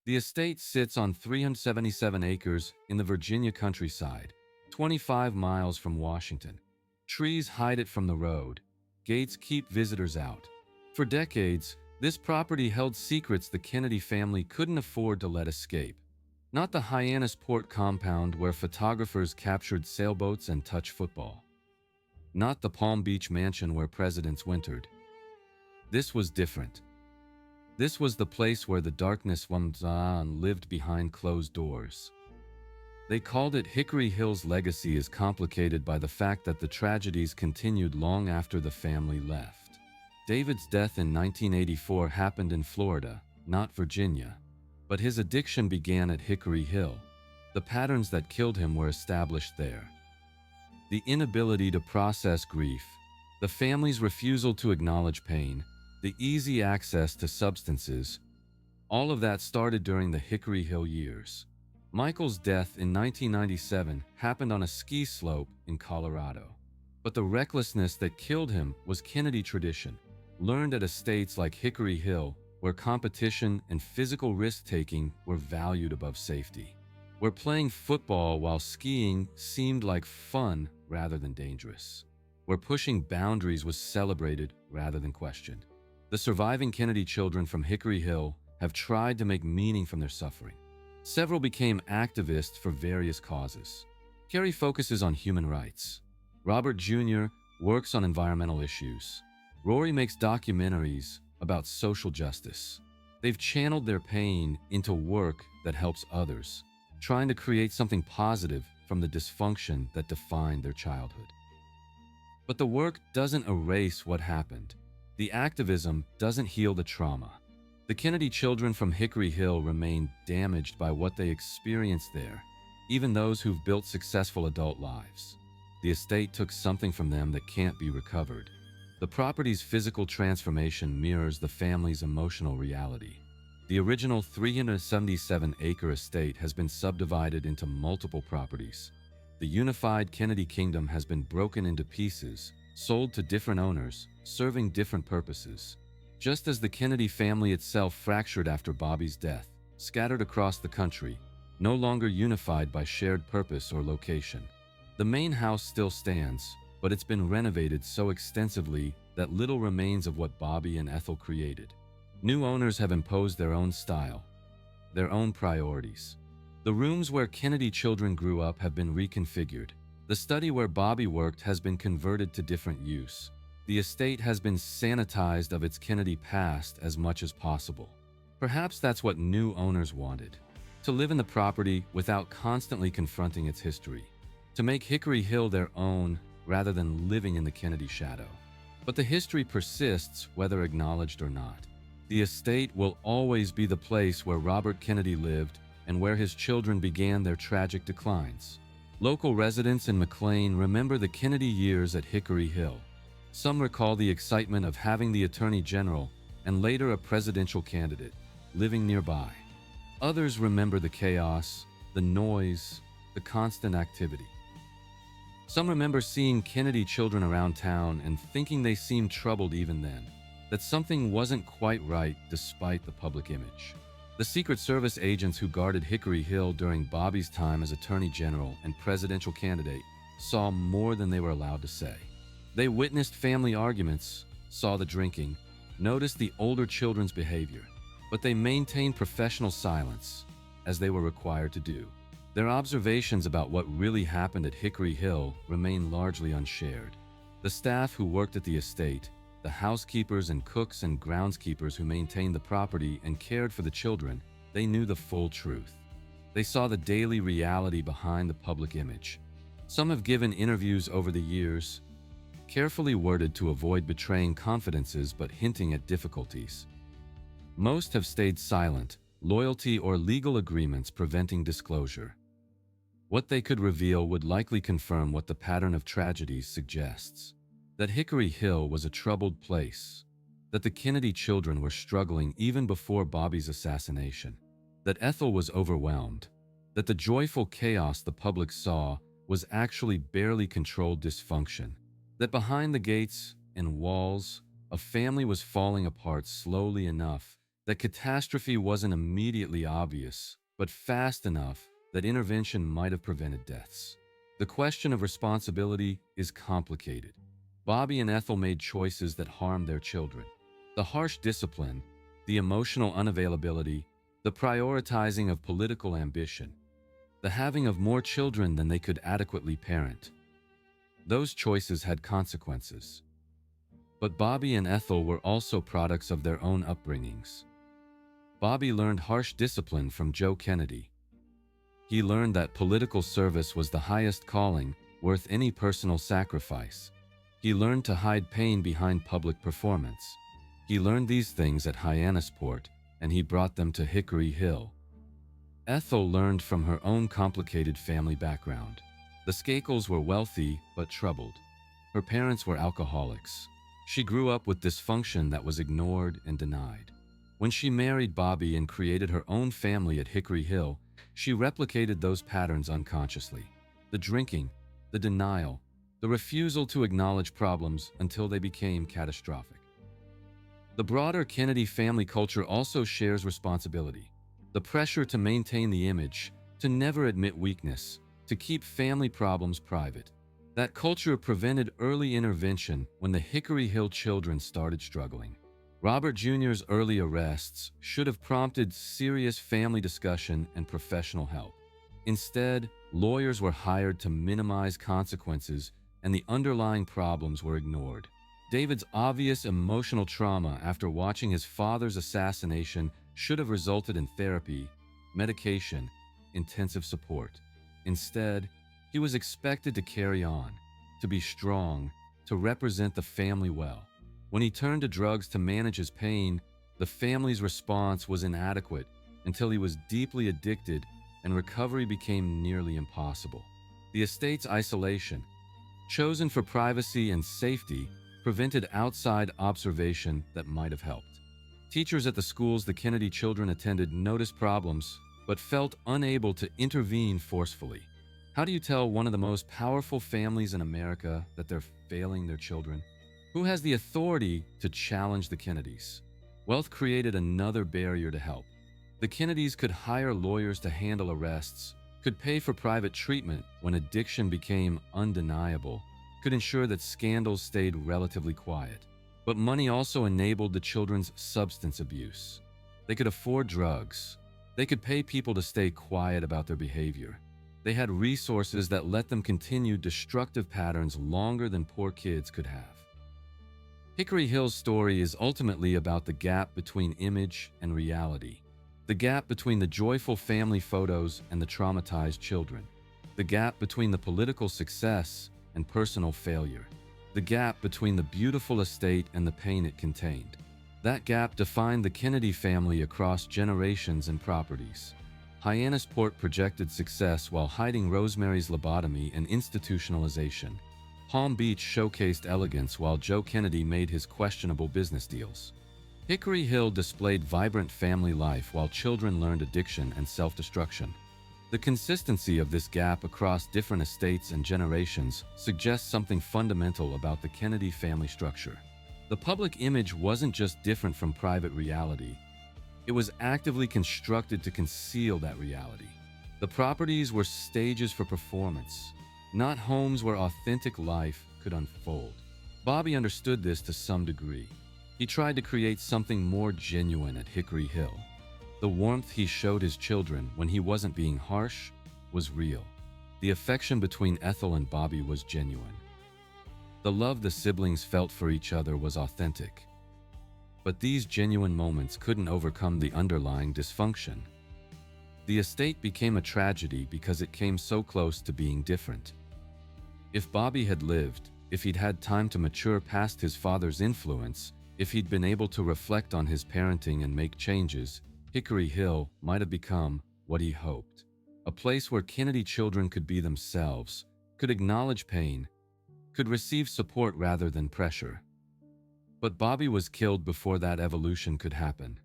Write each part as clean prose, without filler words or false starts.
The estate sits on 377 acres in the Virginia countryside, 25 miles from Washington. Trees hide it from the road. Gates keep visitors out. For decades, this property held secrets the Kennedy family couldn't afford to let escape. Not the Hyannisport compound where photographers captured sailboats and touch football. Not the Palm Beach mansion where presidents wintered. This was different. This was the place where the darkness lived behind closed doors. They called it Hickory Hill's legacy is complicated by the fact that the tragedies continued long after the family left. David's death in 1984 happened in Florida, not Virginia. But his addiction began at Hickory Hill. The patterns that killed him were established there. The inability to process grief, the family's refusal to acknowledge pain, the easy access to substances, all of that started during the Hickory Hill years. Michael's death in 1997 happened on a ski slope in Colorado. But the recklessness that killed him was Kennedy tradition, learned at estates like Hickory Hill, where competition and physical risk-taking were valued above safety. Where playing football while skiing seemed like fun rather than dangerous. Where pushing boundaries was celebrated rather than questioned. The surviving Kennedy children from Hickory Hill have tried to make meaning from their suffering. Several became activists for various causes. Carrie focuses on human rights. Robert Jr. works on environmental issues. Rory makes documentaries about social justice. They've channeled their pain into work that helps others, trying to create something positive from the dysfunction that defined their childhood. But the work doesn't erase what happened. The activism doesn't heal the trauma. The Kennedy children from Hickory Hill remain damaged by what they experienced there, even those who've built successful adult lives. The estate took something from them that can't be recovered. The property's physical transformation mirrors the family's emotional reality. The original 377-acre estate has been subdivided into multiple properties. The unified Kennedy kingdom has been broken into pieces, sold to different owners, serving different purposes. Just as the Kennedy family itself fractured after Bobby's death, scattered across the country, no longer unified by shared purpose or location. The main house still stands, but it's been renovated so extensively that little remains of what Bobby and Ethel created. New owners have imposed their own style, their own priorities. The rooms where Kennedy children grew up have been reconfigured. The study where Bobby worked has been converted to different use. The estate has been sanitized of its Kennedy past as much as possible. Perhaps that's what new owners wanted. To live in the property without constantly confronting its history. To make Hickory Hill their own rather than living in the Kennedy shadow. But the history persists whether acknowledged or not. The estate will always be the place where Robert Kennedy lived and where his children began their tragic declines. Local residents in McLean remember the Kennedy years at Hickory Hill. Some recall the excitement of having the Attorney General and later a presidential candidate living nearby. Others remember the chaos, the noise, the constant activity. Some remember seeing Kennedy children around town and thinking they seemed troubled even then, that something wasn't quite right despite the public image. The Secret Service agents who guarded Hickory Hill during Bobby's time as Attorney General and presidential candidate saw more than they were allowed to say. They witnessed family arguments, saw the drinking, noticed the older children's behavior, but they maintained professional silence, as they were required to do. Their observations about what really happened at Hickory Hill remain largely unshared. The staff who worked at the estate, the housekeepers and cooks and groundskeepers who maintained the property and cared for the children, they knew the full truth. They saw the daily reality behind the public image. Some have given interviews over the years, carefully worded to avoid betraying confidences but hinting at difficulties. Most have stayed silent, loyalty or legal agreements preventing disclosure. What they could reveal would likely confirm what the pattern of tragedies suggests. That Hickory Hill was a troubled place. That the Kennedy children were struggling even before Bobby's assassination. That Ethel was overwhelmed. That the joyful chaos the public saw was actually barely controlled dysfunction. That behind the gates and walls, a family was falling apart slowly enough that catastrophe wasn't immediately obvious, but fast enough that intervention might have prevented deaths. The question of responsibility is complicated. Bobby and Ethel made choices that harmed their children. The harsh discipline, the emotional unavailability, the prioritizing of political ambition, the having of more children than they could adequately parent. Those choices had consequences. But Bobby and Ethel were also products of their own upbringings. Bobby learned harsh discipline from Joe Kennedy. He learned that political service was the highest calling, worth any personal sacrifice. He learned to hide pain behind public performance. He learned these things at Hyannisport, and he brought them to Hickory Hill. Ethel learned from her own complicated family background. The Skakels were wealthy but troubled. Her parents were alcoholics. She grew up with dysfunction that was ignored and denied. When she married Bobby and created her own family at Hickory Hill, she replicated those patterns unconsciously. The drinking, the denial, the refusal to acknowledge problems until they became catastrophic. The broader Kennedy family culture also shares responsibility. The pressure to maintain the image, to never admit weakness, to keep family problems private. That culture prevented early intervention when the Hickory Hill children started struggling. Robert Jr.'s early arrests should have prompted serious family discussion and professional help. Instead, lawyers were hired to minimize consequences, and the underlying problems were ignored. David's obvious emotional trauma after watching his father's assassination should have resulted in therapy, medication, intensive support. Instead, he was expected to carry on, to be strong, to represent the family well. When he turned to drugs to manage his pain, the family's response was inadequate until he was deeply addicted and recovery became nearly impossible. The estate's isolation, chosen for privacy and safety, prevented outside observation that might have helped. Teachers at the schools the Kennedy children attended noticed problems, but felt unable to intervene forcefully. How do you tell one of the most powerful families in America that they're failing their children? Who has the authority to challenge the Kennedys? Wealth created another barrier to help. The Kennedys could hire lawyers to handle arrests, could pay for private treatment when addiction became undeniable, could ensure that scandals stayed relatively quiet. But money also enabled the children's substance abuse. They could afford drugs. They could pay people to stay quiet about their behavior. They had resources that let them continue destructive patterns longer than poor kids could have. Hickory Hill's story is ultimately about the gap between image and reality. The gap between the joyful family photos and the traumatized children. The gap between the political success and personal failure. The gap between the beautiful estate and the pain it contained. That gap defined the Kennedy family across generations and properties. Hyannisport projected success while hiding Rosemary's lobotomy and institutionalization. Palm Beach showcased elegance while Joe Kennedy made his questionable business deals. Hickory Hill displayed vibrant family life while children learned addiction and self-destruction. The consistency of this gap across different estates and generations suggests something fundamental about the Kennedy family structure. The public image wasn't just different from private reality. It was actively constructed to conceal that reality. The properties were stages for performance, not homes where authentic life could unfold. Bobby understood this to some degree. He tried to create something more genuine at Hickory Hill. The warmth he showed his children when he wasn't being harsh was real. The affection between Ethel and Bobby was genuine. The love the siblings felt for each other was authentic. But these genuine moments couldn't overcome the underlying dysfunction. The estate became a tragedy because it came so close to being different. If Bobby had lived, if he'd had time to mature past his father's influence, if he'd been able to reflect on his parenting and make changes, Hickory Hill might have become what he hoped. A place where Kennedy children could be themselves, could acknowledge pain, could receive support rather than pressure. But Bobby was killed before that evolution could happen.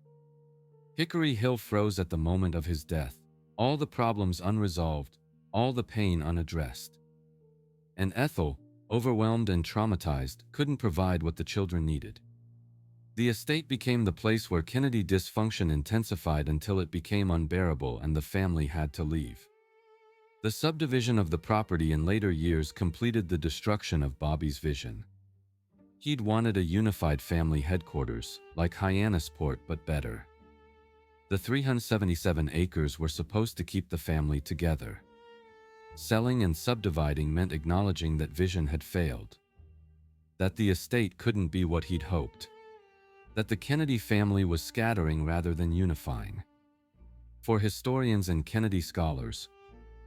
Hickory Hill froze at the moment of his death, all the problems unresolved, all the pain unaddressed. And Ethel, overwhelmed and traumatized, couldn't provide what the children needed. The estate became the place where Kennedy dysfunction intensified until it became unbearable and the family had to leave. The subdivision of the property in later years completed the destruction of Bobby's vision. He'd wanted a unified family headquarters, like Hyannisport, but better. The 377 acres were supposed to keep the family together. Selling and subdividing meant acknowledging that vision had failed, that the estate couldn't be what he'd hoped, that the Kennedy family was scattering rather than unifying. For historians and Kennedy scholars,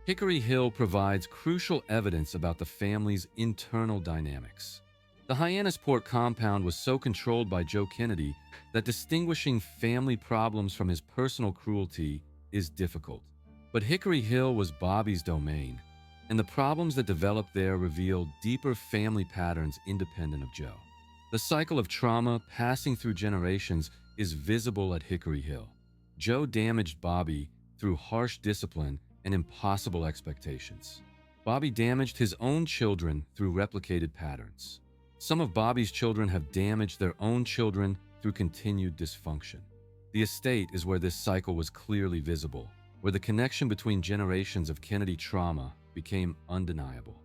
Hickory Hill provides crucial evidence about the family's internal dynamics. The Hyannisport compound was so controlled by Joe Kennedy that distinguishing family problems from his personal cruelty is difficult. But Hickory Hill was Bobby's domain, and the problems that developed there revealed deeper family patterns independent of Joe. The cycle of trauma passing through generations is visible at Hickory Hill. Joe damaged Bobby through harsh discipline and impossible expectations. Bobby damaged his own children through replicated patterns. Some of Bobby's children have damaged their own children through continued dysfunction. The estate is where this cycle was clearly visible, where the connection between generations of Kennedy trauma became undeniable.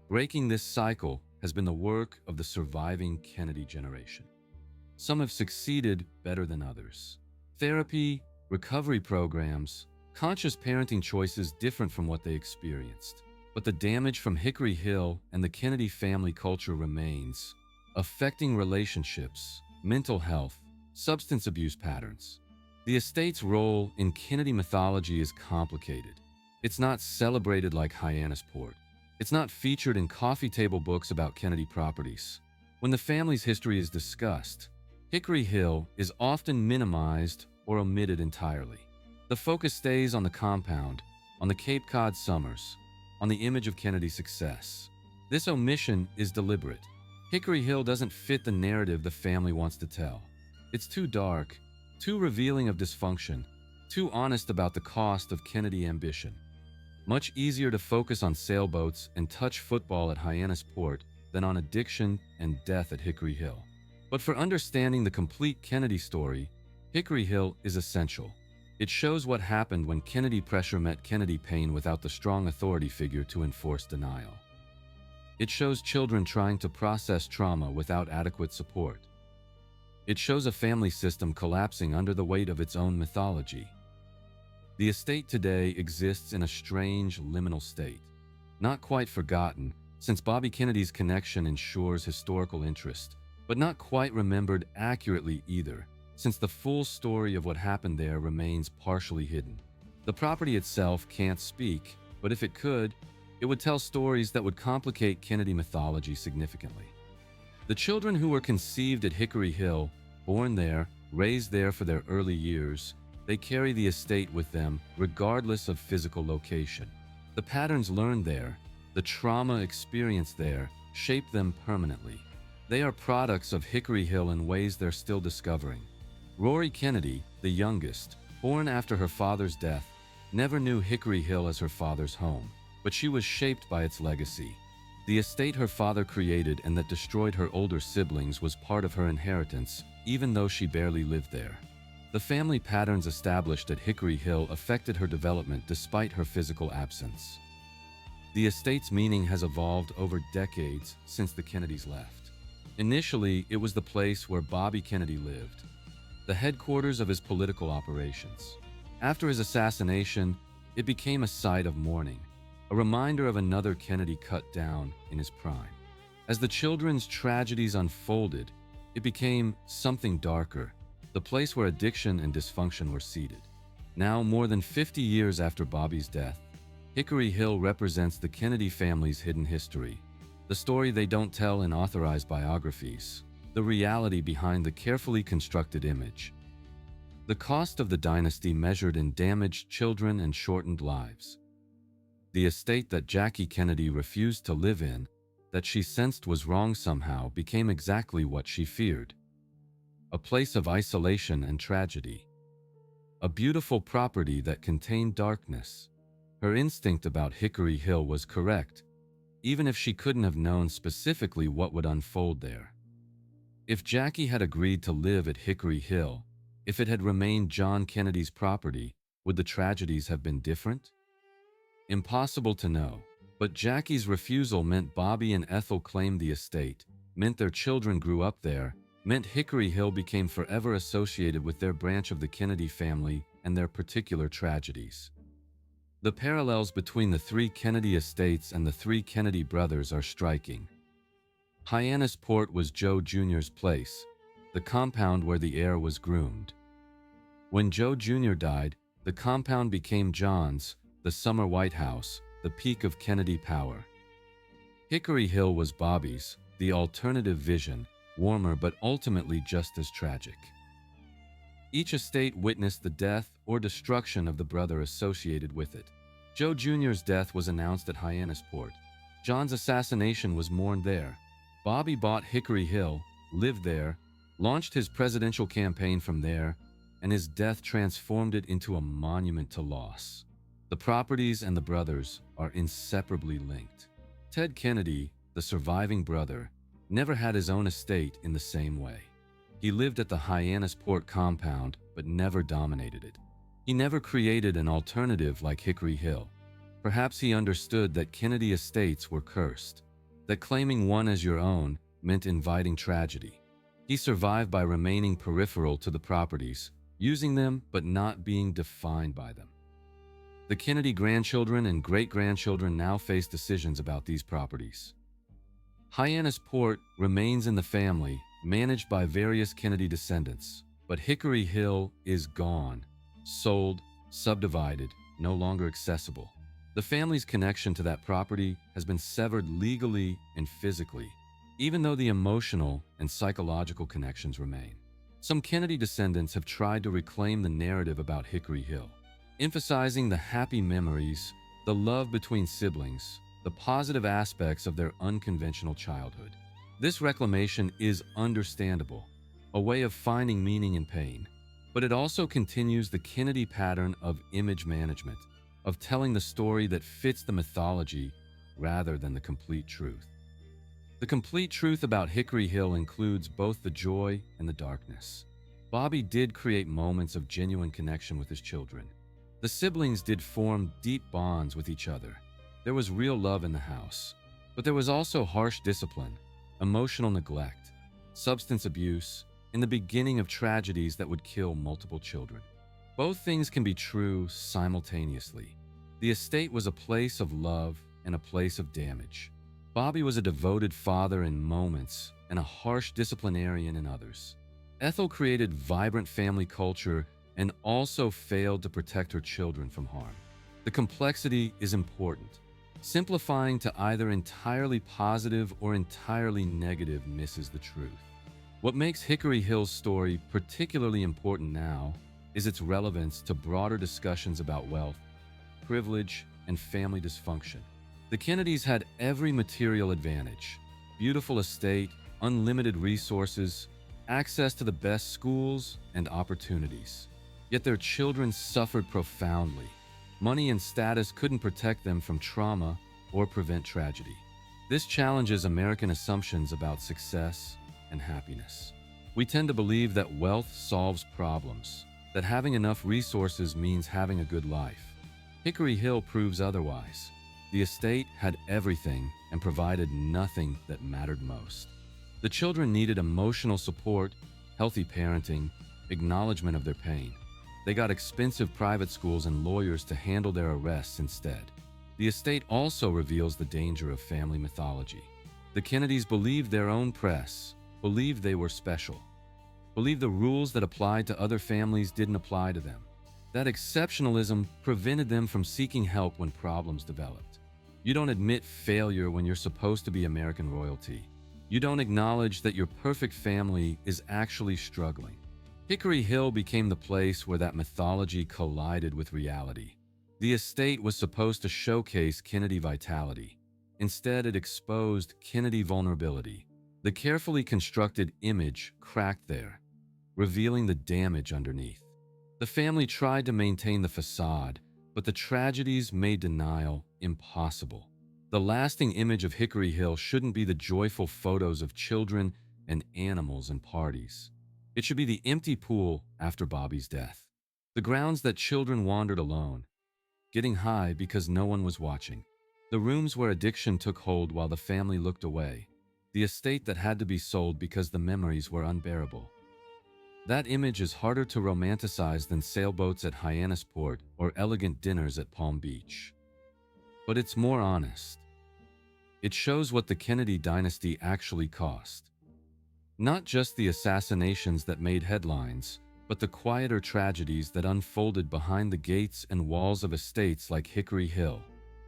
Breaking this cycle has been the work of the surviving Kennedy generation. Some have succeeded better than others. Therapy, recovery programs, conscious parenting choices different from what they experienced. But the damage from Hickory Hill and the Kennedy family culture remains, affecting relationships, mental health, substance abuse patterns. The estate's role in Kennedy mythology is complicated. It's not celebrated like Hyannisport. It's not featured in coffee table books about Kennedy properties. When the family's history is discussed, Hickory Hill is often minimized or omitted entirely. The focus stays on the compound, on the Cape Cod summers, on the image of Kennedy's success. This omission is deliberate. Hickory Hill doesn't fit the narrative the family wants to tell. It's too dark, too revealing of dysfunction, too honest about the cost of Kennedy ambition. Much easier to focus on sailboats and touch football at Hyannisport than on addiction and death at Hickory Hill. But for understanding the complete Kennedy story, Hickory Hill is essential. It shows what happened when Kennedy pressure met Kennedy pain without the strong authority figure to enforce denial. It shows children trying to process trauma without adequate support. It shows a family system collapsing under the weight of its own mythology. The estate today exists in a strange liminal state, not quite forgotten, since Bobby Kennedy's connection ensures historical interest, but not quite remembered accurately either, since the full story of what happened there remains partially hidden. The property itself can't speak, but if it could, it would tell stories that would complicate Kennedy mythology significantly. The children who were conceived at Hickory Hill, born there, raised there for their early years, they carry the estate with them regardless of physical location. The patterns learned there, the trauma experienced there, shape them permanently. They are products of Hickory Hill in ways they're still discovering. Rory Kennedy, the youngest, born after her father's death, never knew Hickory Hill as her father's home, but she was shaped by its legacy. The estate her father created and that destroyed her older siblings was part of her inheritance, even though she barely lived there. The family patterns established at Hickory Hill affected her development despite her physical absence. The estate's meaning has evolved over decades since the Kennedys left. Initially, it was the place where Bobby Kennedy lived, the headquarters of his political operations. After his assassination, it became a site of mourning, a reminder of another Kennedy cut down in his prime. As the children's tragedies unfolded, it became something darker, the place where addiction and dysfunction were seated. Now, more than 50 years after Bobby's death, Hickory Hill represents the Kennedy family's hidden history, the story they don't tell in authorized biographies, the reality behind the carefully constructed image. The cost of the dynasty measured in damaged children and shortened lives. The estate that Jackie Kennedy refused to live in, that she sensed was wrong somehow, became exactly what she feared. A place of isolation and tragedy. A beautiful property that contained darkness. Her instinct about Hickory Hill was correct, even if she couldn't have known specifically what would unfold there. If Jackie had agreed to live at Hickory Hill, if it had remained John Kennedy's property, would the tragedies have been different? Impossible to know. But Jackie's refusal meant Bobby and Ethel claimed the estate, meant their children grew up there, meant Hickory Hill became forever associated with their branch of the Kennedy family and their particular tragedies. The parallels between the three Kennedy estates and the three Kennedy brothers are striking. Hyannisport was Joe Jr.'s place, the compound where the heir was groomed. When Joe Jr. died, the compound became John's, the summer White House, the peak of Kennedy power. Hickory Hill was Bobby's, the alternative vision, warmer but ultimately just as tragic. Each estate witnessed the death or destruction of the brother associated with it. Joe Jr.'s death was announced at Hyannisport. John's assassination was mourned there. Bobby bought Hickory Hill, lived there, launched his presidential campaign from there, and his death transformed it into a monument to loss. The properties and the brothers are inseparably linked. Ted Kennedy, the surviving brother, never had his own estate in the same way. He lived at the Hyannisport compound, but never dominated it. He never created an alternative like Hickory Hill. Perhaps he understood that Kennedy estates were cursed, that claiming one as your own meant inviting tragedy. He survived by remaining peripheral to the properties, using them but not being defined by them. The Kennedy grandchildren and great-grandchildren now face decisions about these properties. Hyannisport remains in the family, managed by various Kennedy descendants, but Hickory Hill is gone, sold, subdivided, no longer accessible. The family's connection to that property has been severed legally and physically, even though the emotional and psychological connections remain. Some Kennedy descendants have tried to reclaim the narrative about Hickory Hill, emphasizing the happy memories, the love between siblings, the positive aspects of their unconventional childhood. This reclamation is understandable, a way of finding meaning in pain, but it also continues the Kennedy pattern of image management, of telling the story that fits the mythology rather than the complete truth. The complete truth about Hickory Hill includes both the joy and the darkness. Bobby did create moments of genuine connection with his children. The siblings did form deep bonds with each other. There was real love in the house, but there was also harsh discipline, emotional neglect, substance abuse, and the beginning of tragedies that would kill multiple children. Both things can be true simultaneously. The estate was a place of love and a place of damage. Bobby was a devoted father in moments and a harsh disciplinarian in others. Ethel created vibrant family culture and also failed to protect her children from harm. The complexity is important. Simplifying to either entirely positive or entirely negative misses the truth. What makes Hickory Hill's story particularly important now is its relevance to broader discussions about wealth, privilege, and family dysfunction. The Kennedys had every material advantage: beautiful estate, unlimited resources, access to the best schools, and opportunities. Yet their children suffered profoundly. Money and status couldn't protect them from trauma or prevent tragedy. This challenges American assumptions about success and happiness. We tend to believe that wealth solves problems, that having enough resources means having a good life. Hickory Hill proves otherwise. The estate had everything and provided nothing that mattered most. The children needed emotional support, healthy parenting, acknowledgement of their pain. They got expensive private schools and lawyers to handle their arrests instead. The estate also reveals the danger of family mythology. The Kennedys believed their own press, believed they were special, believed the rules that applied to other families didn't apply to them. That exceptionalism prevented them from seeking help when problems developed. You don't admit failure when you're supposed to be American royalty. You don't acknowledge that your perfect family is actually struggling. Hickory Hill became the place where that mythology collided with reality. The estate was supposed to showcase Kennedy vitality. Instead, it exposed Kennedy vulnerability. The carefully constructed image cracked there, revealing the damage underneath. The family tried to maintain the facade, but the tragedies made denial impossible. The lasting image of Hickory Hill shouldn't be the joyful photos of children and animals and parties. It should be the empty pool after Bobby's death. The grounds that children wandered alone, getting high because no one was watching. The rooms where addiction took hold while the family looked away. The estate that had to be sold because the memories were unbearable. That image is harder to romanticize than sailboats at Hyannisport or elegant dinners at Palm Beach. But it's more honest. It shows what the Kennedy dynasty actually cost. Not just the assassinations that made headlines, but the quieter tragedies that unfolded behind the gates and walls of estates like Hickory Hill.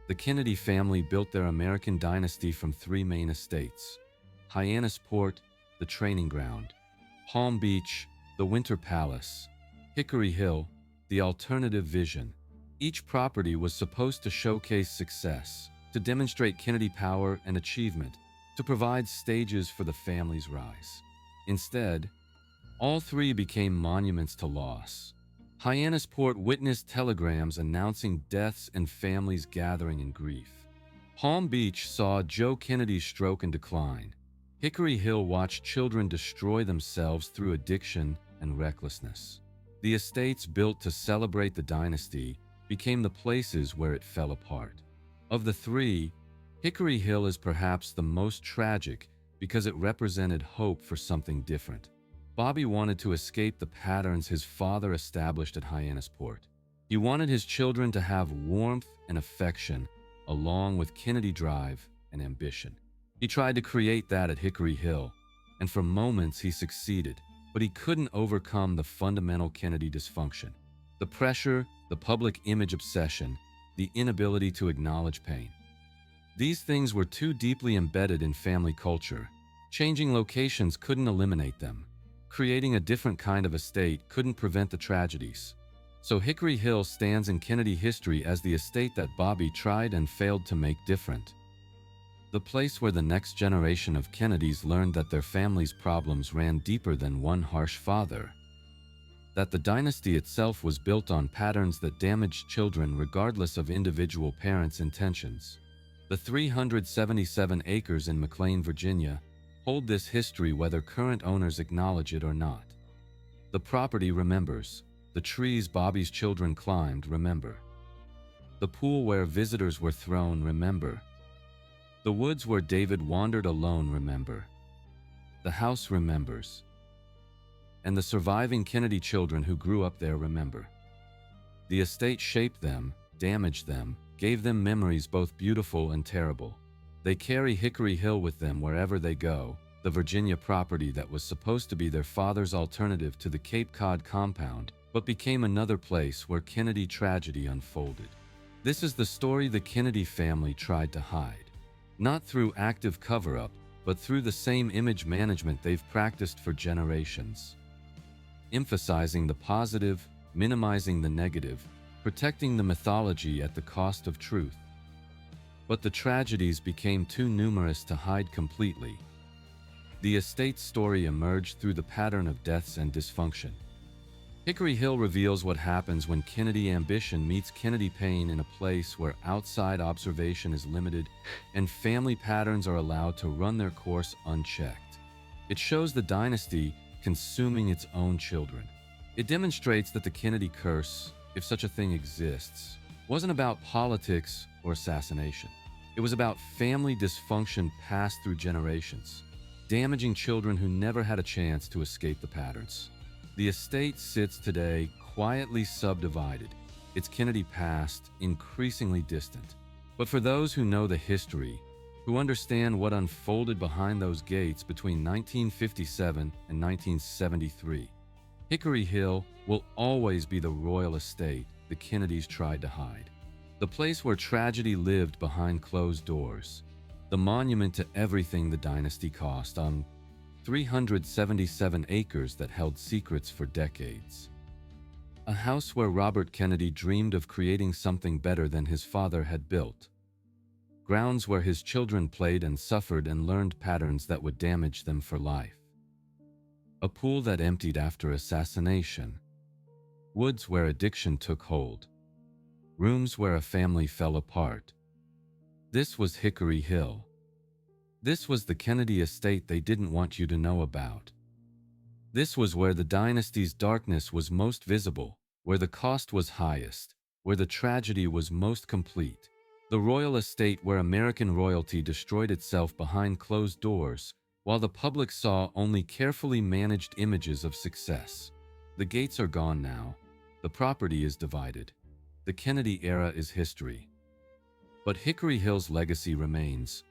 The Kennedy family built their American dynasty from three main estates: Hyannisport, the training ground; Palm Beach, the Winter Palace; Hickory Hill, the alternative vision. Each property was supposed to showcase success, to demonstrate Kennedy power and achievement, to provide stages for the family's rise. Instead, all three became monuments to loss. Hyannisport witnessed telegrams announcing deaths and families gathering in grief. Palm Beach saw Joe Kennedy's stroke and decline. Hickory Hill watched children destroy themselves through addiction and recklessness. The estates built to celebrate the dynasty became the places where it fell apart. Of the three, Hickory Hill is perhaps the most tragic because it represented hope for something different. Bobby wanted to escape the patterns his father established at Hyannisport. He wanted his children to have warmth and affection, along with Kennedy drive and ambition. He tried to create that at Hickory Hill, and for moments he succeeded, but he couldn't overcome the fundamental Kennedy dysfunction. The pressure, the public image obsession, the inability to acknowledge pain. These things were too deeply embedded in family culture. Changing locations couldn't eliminate them. Creating a different kind of estate couldn't prevent the tragedies. So Hickory Hill stands in Kennedy history as the estate that Bobby tried and failed to make different. The place where the next generation of Kennedys learned that their family's problems ran deeper than one harsh father. That the dynasty itself was built on patterns that damaged children regardless of individual parents' intentions. The 377 acres in McLean, Virginia, hold this history whether current owners acknowledge it or not. The property remembers. The trees Bobby's children climbed remember. The pool where visitors were thrown remember. The woods where David wandered alone remember. The house remembers. And the surviving Kennedy children who grew up there remember. The estate shaped them, damaged them, gave them memories both beautiful and terrible. They carry Hickory Hill with them wherever they go, the Virginia property that was supposed to be their father's alternative to the Cape Cod compound, but became another place where Kennedy tragedy unfolded. This is the story the Kennedy family tried to hide. Not through active cover-up, but through the same image management they've practiced for generations. Emphasizing the positive, minimizing the negative, protecting the mythology at the cost of truth. But the tragedies became too numerous to hide completely. The estate's story emerged through the pattern of deaths and dysfunction. Hickory Hill reveals what happens when Kennedy ambition meets Kennedy pain in a place where outside observation is limited and family patterns are allowed to run their course unchecked. It shows the dynasty consuming its own children. It demonstrates that the Kennedy curse, if such a thing exists, wasn't about politics or assassination. It was about family dysfunction passed through generations, damaging children who never had a chance to escape the patterns. The estate sits today quietly subdivided, its Kennedy past increasingly distant. But for those who know the history, who understand what unfolded behind those gates between 1957 and 1973, Hickory Hill will always be the royal estate the Kennedys tried to hide. The place where tragedy lived behind closed doors. The monument to everything the dynasty cost on 377 acres that held secrets for decades. A house where Robert Kennedy dreamed of creating something better than his father had built. Grounds where his children played and suffered and learned patterns that would damage them for life. A pool that emptied after assassination. Woods where addiction took hold. Rooms where a family fell apart. This was Hickory Hill. This was the Kennedy estate they didn't want you to know about. This was where the dynasty's darkness was most visible, where the cost was highest, where the tragedy was most complete. The royal estate where American royalty destroyed itself behind closed doors, while the public saw only carefully managed images of success. The gates are gone now. The property is divided. The Kennedy era is history. But Hickory Hill's legacy remains,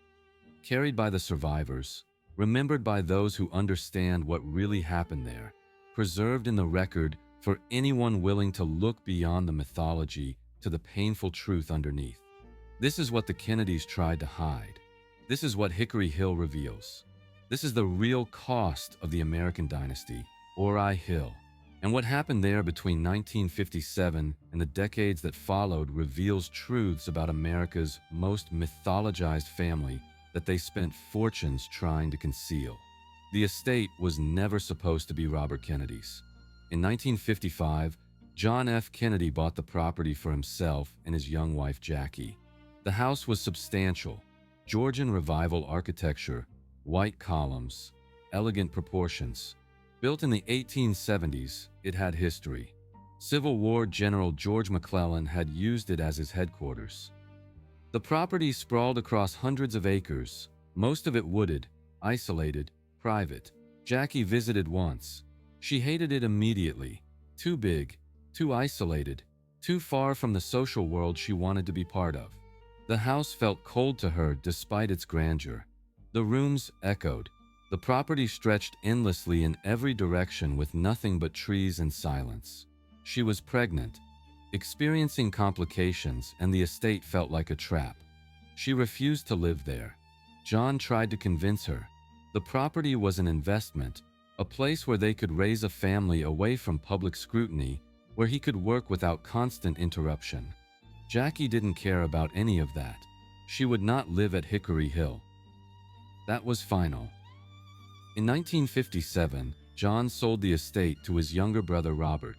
carried by the survivors, remembered by those who understand what really happened there, preserved in the record for anyone willing to look beyond the mythology to the painful truth underneath. This is what the Kennedys tried to hide. This is what Hickory Hill reveals. This is the real cost of the American dynasty, Ori Hill. And what happened there between 1957 and the decades that followed reveals truths about America's most mythologized family that they spent fortunes trying to conceal. The estate was never supposed to be Robert Kennedy's. In 1955, John F. Kennedy bought the property for himself and his young wife Jackie. The house was substantial, Georgian Revival architecture, white columns, elegant proportions. Built in the 1870s, it had history. Civil War General George McClellan had used it as his headquarters. The property sprawled across hundreds of acres, most of it wooded, isolated, private. Jackie visited once. She hated it immediately. Too big, too isolated, too far from the social world she wanted to be part of. The house felt cold to her despite its grandeur. The rooms echoed. The property stretched endlessly in every direction with nothing but trees and silence. She was pregnant, experiencing complications, and the estate felt like a trap. She refused to live there. John tried to convince her. The property was an investment, a place where they could raise a family away from public scrutiny, where he could work without constant interruption. Jackie didn't care about any of that. She would not live at Hickory Hill. That was final. In 1957, John sold the estate to his younger brother Robert.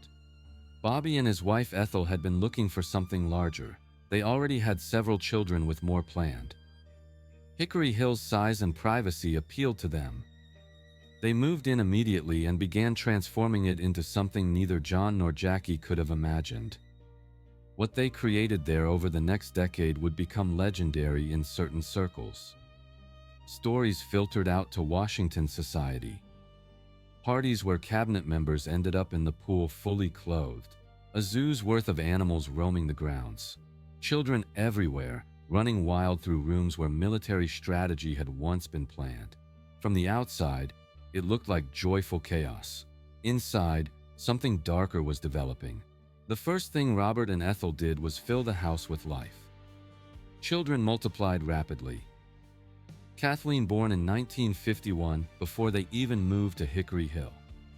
Bobby and his wife Ethel had been looking for something larger. They already had several children with more planned. Hickory Hill's size and privacy appealed to them. They moved in immediately and began transforming it into something neither John nor Jackie could have imagined. What they created there over the next decade would become legendary in certain circles. Stories filtered out to Washington society. Parties where cabinet members ended up in the pool fully clothed. A zoo's worth of animals roaming the grounds. Children everywhere, running wild through rooms where military strategy had once been planned. From the outside, it looked like joyful chaos. Inside, something darker was developing. The first thing Robert and Ethel did was fill the house with life. Children multiplied rapidly. Kathleen born in 1951 before they even moved to Hickory Hill.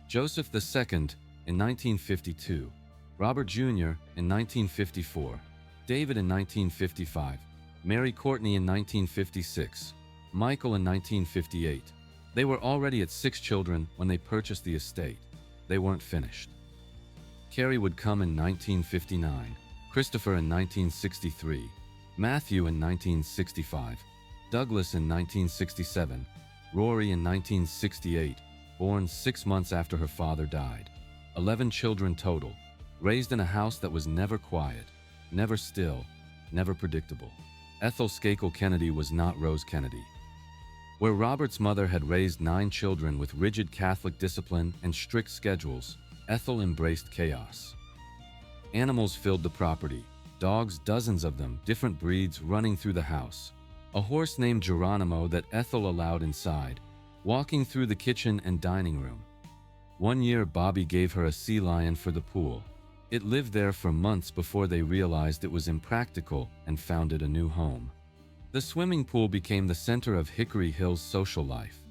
Joseph II in 1952. Robert Jr. in 1954. David in 1955. Mary Courtney in 1956. Michael in 1958. They were already at 6 children when they purchased the estate. They weren't finished. Carrie would come in 1959. Christopher in 1963. Matthew in 1965. Douglas in 1967, Rory in 1968, born 6 months after her father died. 11 children total, raised in a house that was never quiet, never still, never predictable. Ethel Skakel Kennedy was not Rose Kennedy. Where Robert's mother had raised 9 children with rigid Catholic discipline and strict schedules, Ethel embraced chaos. Animals filled the property, dogs, dozens of them, different breeds running through the house. A horse named Geronimo that Ethel allowed inside, walking through the kitchen and dining room. One year, Bobby gave her a sea lion for the pool. It lived there for months before they realized it was impractical and found it a new home. The swimming pool became the center of Hickory Hill's social life,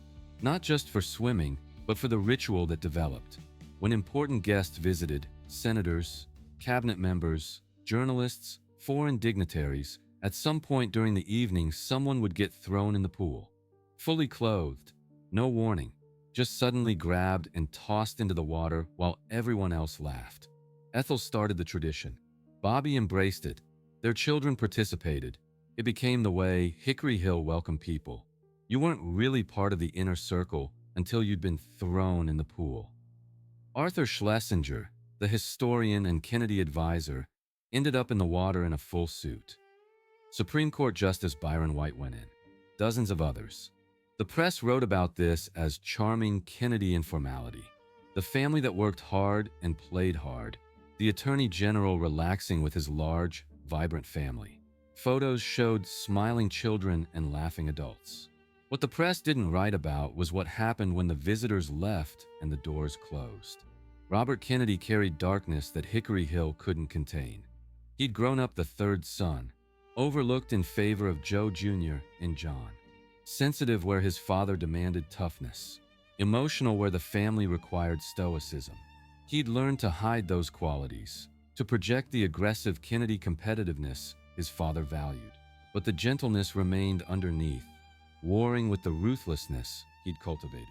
not just for swimming, but for the ritual that developed. When important guests visited, senators, cabinet members, journalists, foreign dignitaries, at some point during the evening, someone would get thrown in the pool. Fully clothed, no warning, just suddenly grabbed and tossed into the water while everyone else laughed. Ethel started the tradition. Bobby embraced it. Their children participated. It became the way Hickory Hill welcomed people. You weren't really part of the inner circle until you'd been thrown in the pool. Arthur Schlesinger, the historian and Kennedy advisor, ended up in the water in a full suit. Supreme Court Justice Byron White went in. Dozens of others. The press wrote about this as charming Kennedy informality. The family that worked hard and played hard. The Attorney General relaxing with his large, vibrant family. Photos showed smiling children and laughing adults. What the press didn't write about was what happened when the visitors left and the doors closed. Robert Kennedy carried darkness that Hickory Hill couldn't contain. He'd grown up the third son, overlooked in favor of Joe Jr. and John. Sensitive where his father demanded toughness. Emotional where the family required stoicism. He'd learned to hide those qualities, to project the aggressive Kennedy competitiveness his father valued. But the gentleness remained underneath, warring with the ruthlessness he'd cultivated.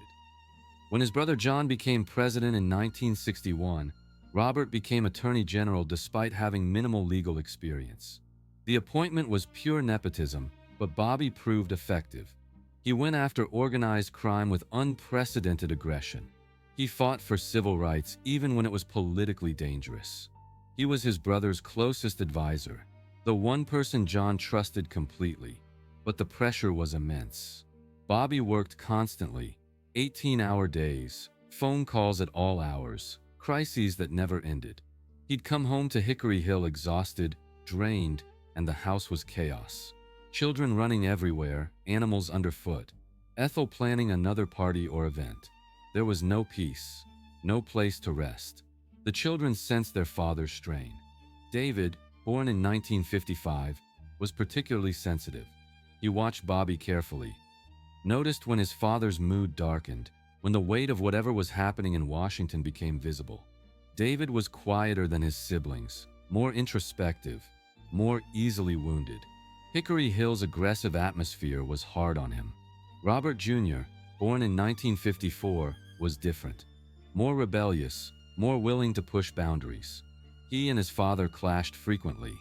When his brother John became president in 1961, Robert became Attorney General despite having minimal legal experience. The appointment was pure nepotism, but Bobby proved effective. He went after organized crime with unprecedented aggression. He fought for civil rights even when it was politically dangerous. He was his brother's closest advisor, the one person John trusted completely, but the pressure was immense. Bobby worked constantly, 18-hour days, phone calls at all hours, crises that never ended. He'd come home to Hickory Hill exhausted, drained, and the house was chaos. Children running everywhere, animals underfoot. Ethel planning another party or event. There was no peace, no place to rest. The children sensed their father's strain. David, born in 1955, was particularly sensitive. He watched Bobby carefully, noticed when his father's mood darkened, when the weight of whatever was happening in Washington became visible. David was quieter than his siblings, more introspective, more easily wounded. Hickory Hill's aggressive atmosphere was hard on him. Robert Jr., born in 1954, was different. More rebellious, more willing to push boundaries. He and his father clashed frequently.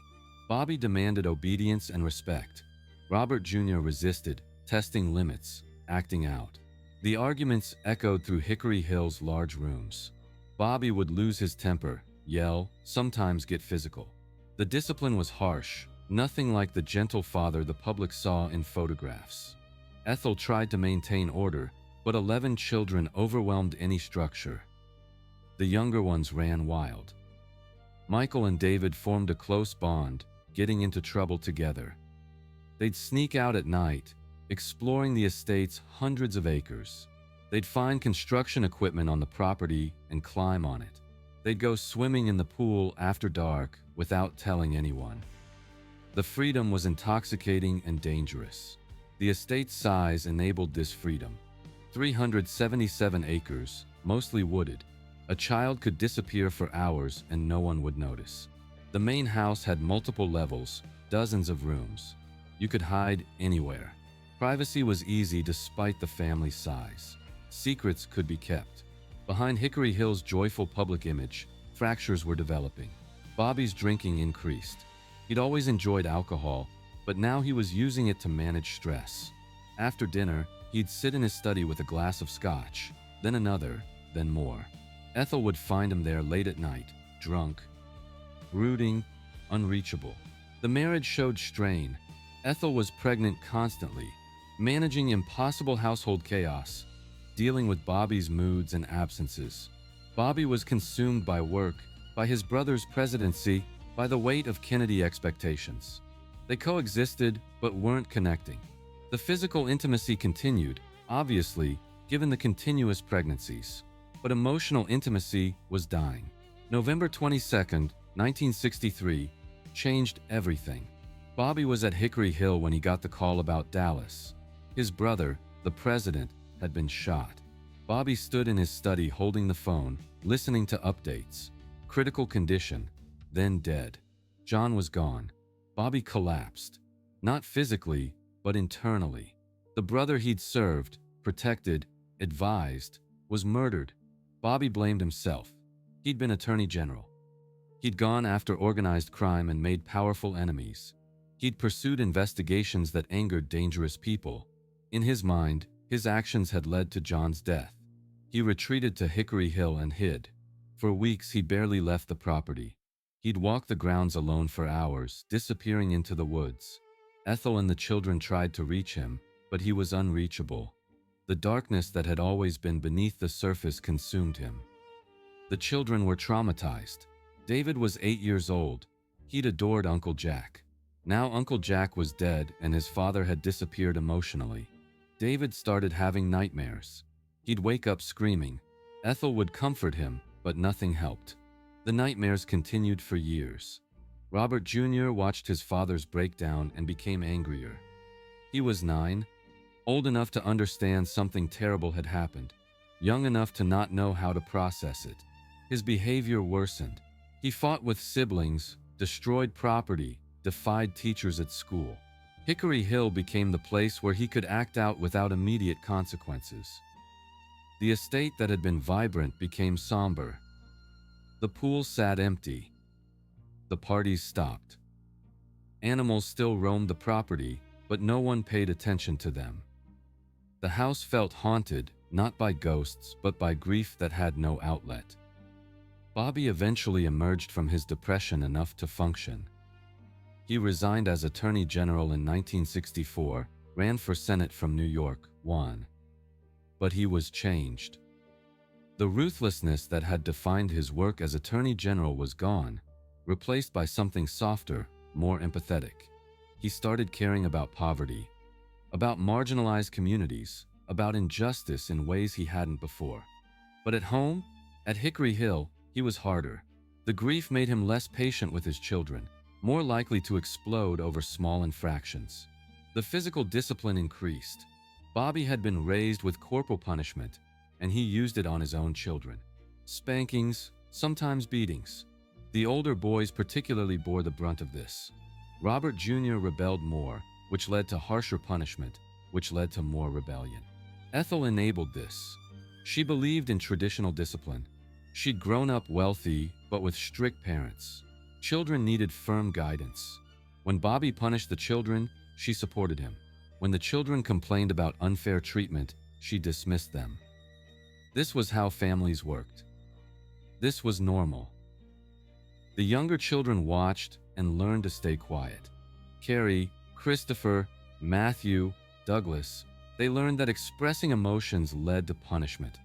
Bobby demanded obedience and respect. Robert Jr. resisted, testing limits, acting out. The arguments echoed through Hickory Hill's large rooms. Bobby would lose his temper, yell, sometimes get physical. The discipline was harsh, nothing like the gentle father the public saw in photographs. Ethel tried to maintain order, but 11 children overwhelmed any structure. The younger ones ran wild. Michael and David formed a close bond, getting into trouble together. They'd sneak out at night, exploring the estate's hundreds of acres. They'd find construction equipment on the property and climb on it. They'd go swimming in the pool after dark without telling anyone. The freedom was intoxicating and dangerous. The estate's size enabled this freedom. 377 acres, mostly wooded. A child could disappear for hours and no one would notice. The main house had multiple levels, dozens of rooms. You could hide anywhere. Privacy was easy despite the family's size. Secrets could be kept. Behind Hickory Hill's joyful public image, fractures were developing. Bobby's drinking increased. He'd always enjoyed alcohol, but now he was using it to manage stress. After dinner, he'd sit in his study with a glass of scotch, then another, then more. Ethel would find him there late at night, drunk, brooding, unreachable. The marriage showed strain. Ethel was pregnant constantly, managing impossible household chaos, dealing with Bobby's moods and absences. Bobby was consumed by work, by his brother's presidency, by the weight of Kennedy expectations. They coexisted, but weren't connecting. The physical intimacy continued, obviously, given the continuous pregnancies. But emotional intimacy was dying. November 22nd, 1963, changed everything. Bobby was at Hickory Hill when he got the call about Dallas. His brother, the president, had been shot. Bobby stood in his study holding the phone, listening to updates. Critical condition, then dead. John was gone. Bobby collapsed. Not physically, but internally. The brother he'd served, protected, advised, was murdered. Bobby blamed himself. He'd been Attorney General. He'd gone after organized crime and made powerful enemies. He'd pursued investigations that angered dangerous people. In his mind, his actions had led to John's death. He retreated to Hickory Hill and hid. For weeks, he barely left the property. He'd walk the grounds alone for hours, disappearing into the woods. Ethel and the children tried to reach him, but he was unreachable. The darkness that had always been beneath the surface consumed him. The children were traumatized. David was 8 years old. He'd adored Uncle Jack. Now Uncle Jack was dead and his father had disappeared emotionally. David started having nightmares. He'd wake up screaming. Ethel would comfort him, but nothing helped. The nightmares continued for years. Robert Jr. watched his father's breakdown and became angrier. He was 9, old enough to understand something terrible had happened, young enough to not know how to process it. His behavior worsened. He fought with siblings, destroyed property, defied teachers at school. Hickory Hill became the place where he could act out without immediate consequences. The estate that had been vibrant became somber. The pool sat empty. The parties stopped. Animals still roamed the property, but no one paid attention to them. The house felt haunted, not by ghosts, but by grief that had no outlet. Bobby eventually emerged from his depression enough to function. He resigned as Attorney General in 1964, ran for Senate from New York, won. But he was changed. The ruthlessness that had defined his work as Attorney General was gone, replaced by something softer, more empathetic. He started caring about poverty, about marginalized communities, about injustice in ways he hadn't before. But at home, at Hickory Hill, he was harder. The grief made him less patient with his children, more likely to explode over small infractions. The physical discipline increased. Bobby had been raised with corporal punishment, and he used it on his own children. Spankings, sometimes beatings. The older boys particularly bore the brunt of this. Robert Jr. rebelled more, which led to harsher punishment, which led to more rebellion. Ethel enabled this. She believed in traditional discipline. She'd grown up wealthy, but with strict parents. Children needed firm guidance. When Bobby punished the children, she supported him. When the children complained about unfair treatment, she dismissed them. This was how families worked. This was normal. The younger children watched and learned to stay quiet. Carrie, Christopher, Matthew, Douglas, they learned that expressing emotions led to punishment,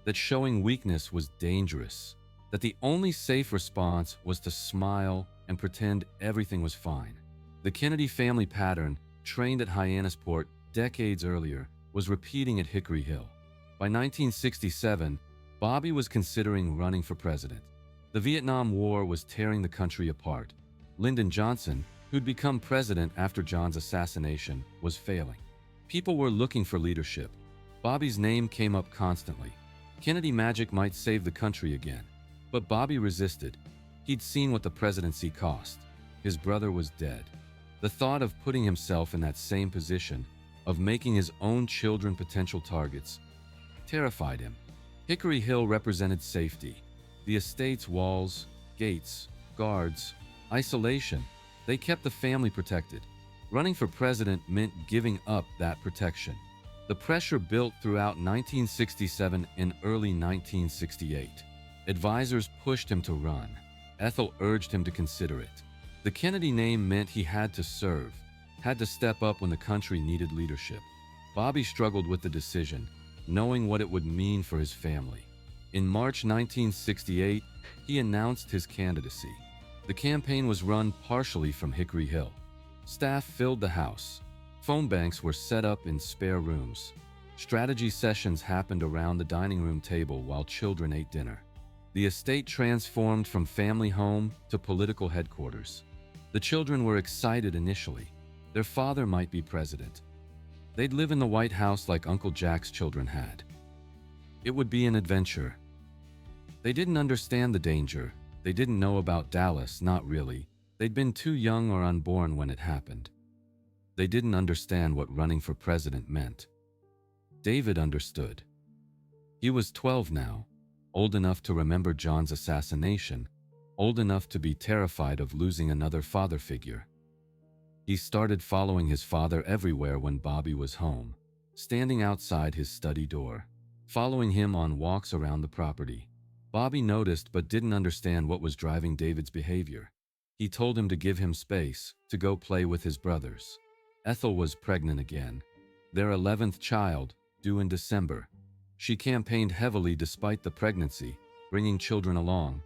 that showing weakness was dangerous, that the only safe response was to smile and pretend everything was fine. The Kennedy family pattern, trained at Hyannisport decades earlier, was repeating at Hickory Hill. By 1967, Bobby was considering running for president. The Vietnam War was tearing the country apart. Lyndon Johnson, who'd become president after John's assassination, was failing. People were looking for leadership. Bobby's name came up constantly. Kennedy magic might save the country again. But Bobby resisted. He'd seen what the presidency cost. His brother was dead. The thought of putting himself in that same position, of making his own children potential targets, terrified him. Hickory Hill represented safety. The estate's walls, gates, guards, isolation, they kept the family protected. Running for president meant giving up that protection. The pressure built throughout 1967 and early 1968. Advisors pushed him to run. Ethel urged him to consider it. The Kennedy name meant he had to serve, had to step up when the country needed leadership. Bobby struggled with the decision, knowing what it would mean for his family. In March 1968, he announced his candidacy. The campaign was run partially from Hickory Hill. Staff filled the house. Phone banks were set up in spare rooms. Strategy sessions happened around the dining room table while children ate dinner. The estate transformed from family home to political headquarters. The children were excited initially. Their father might be president. They'd live in the White House like Uncle Jack's children had. It would be an adventure. They didn't understand the danger. They didn't know about Dallas, not really. They'd been too young or unborn when it happened. They didn't understand what running for president meant. David understood. He was 12 now, old enough to remember John's assassination, old enough to be terrified of losing another father figure. He started following his father everywhere when Bobby was home. standing outside his study door, following him on walks around the property. Bobby noticed but didn't understand what was driving David's behavior. He told him to give him space, to go play with his brothers. Ethel was pregnant again, their 11th child, due in December. She campaigned heavily despite the pregnancy, bringing children along,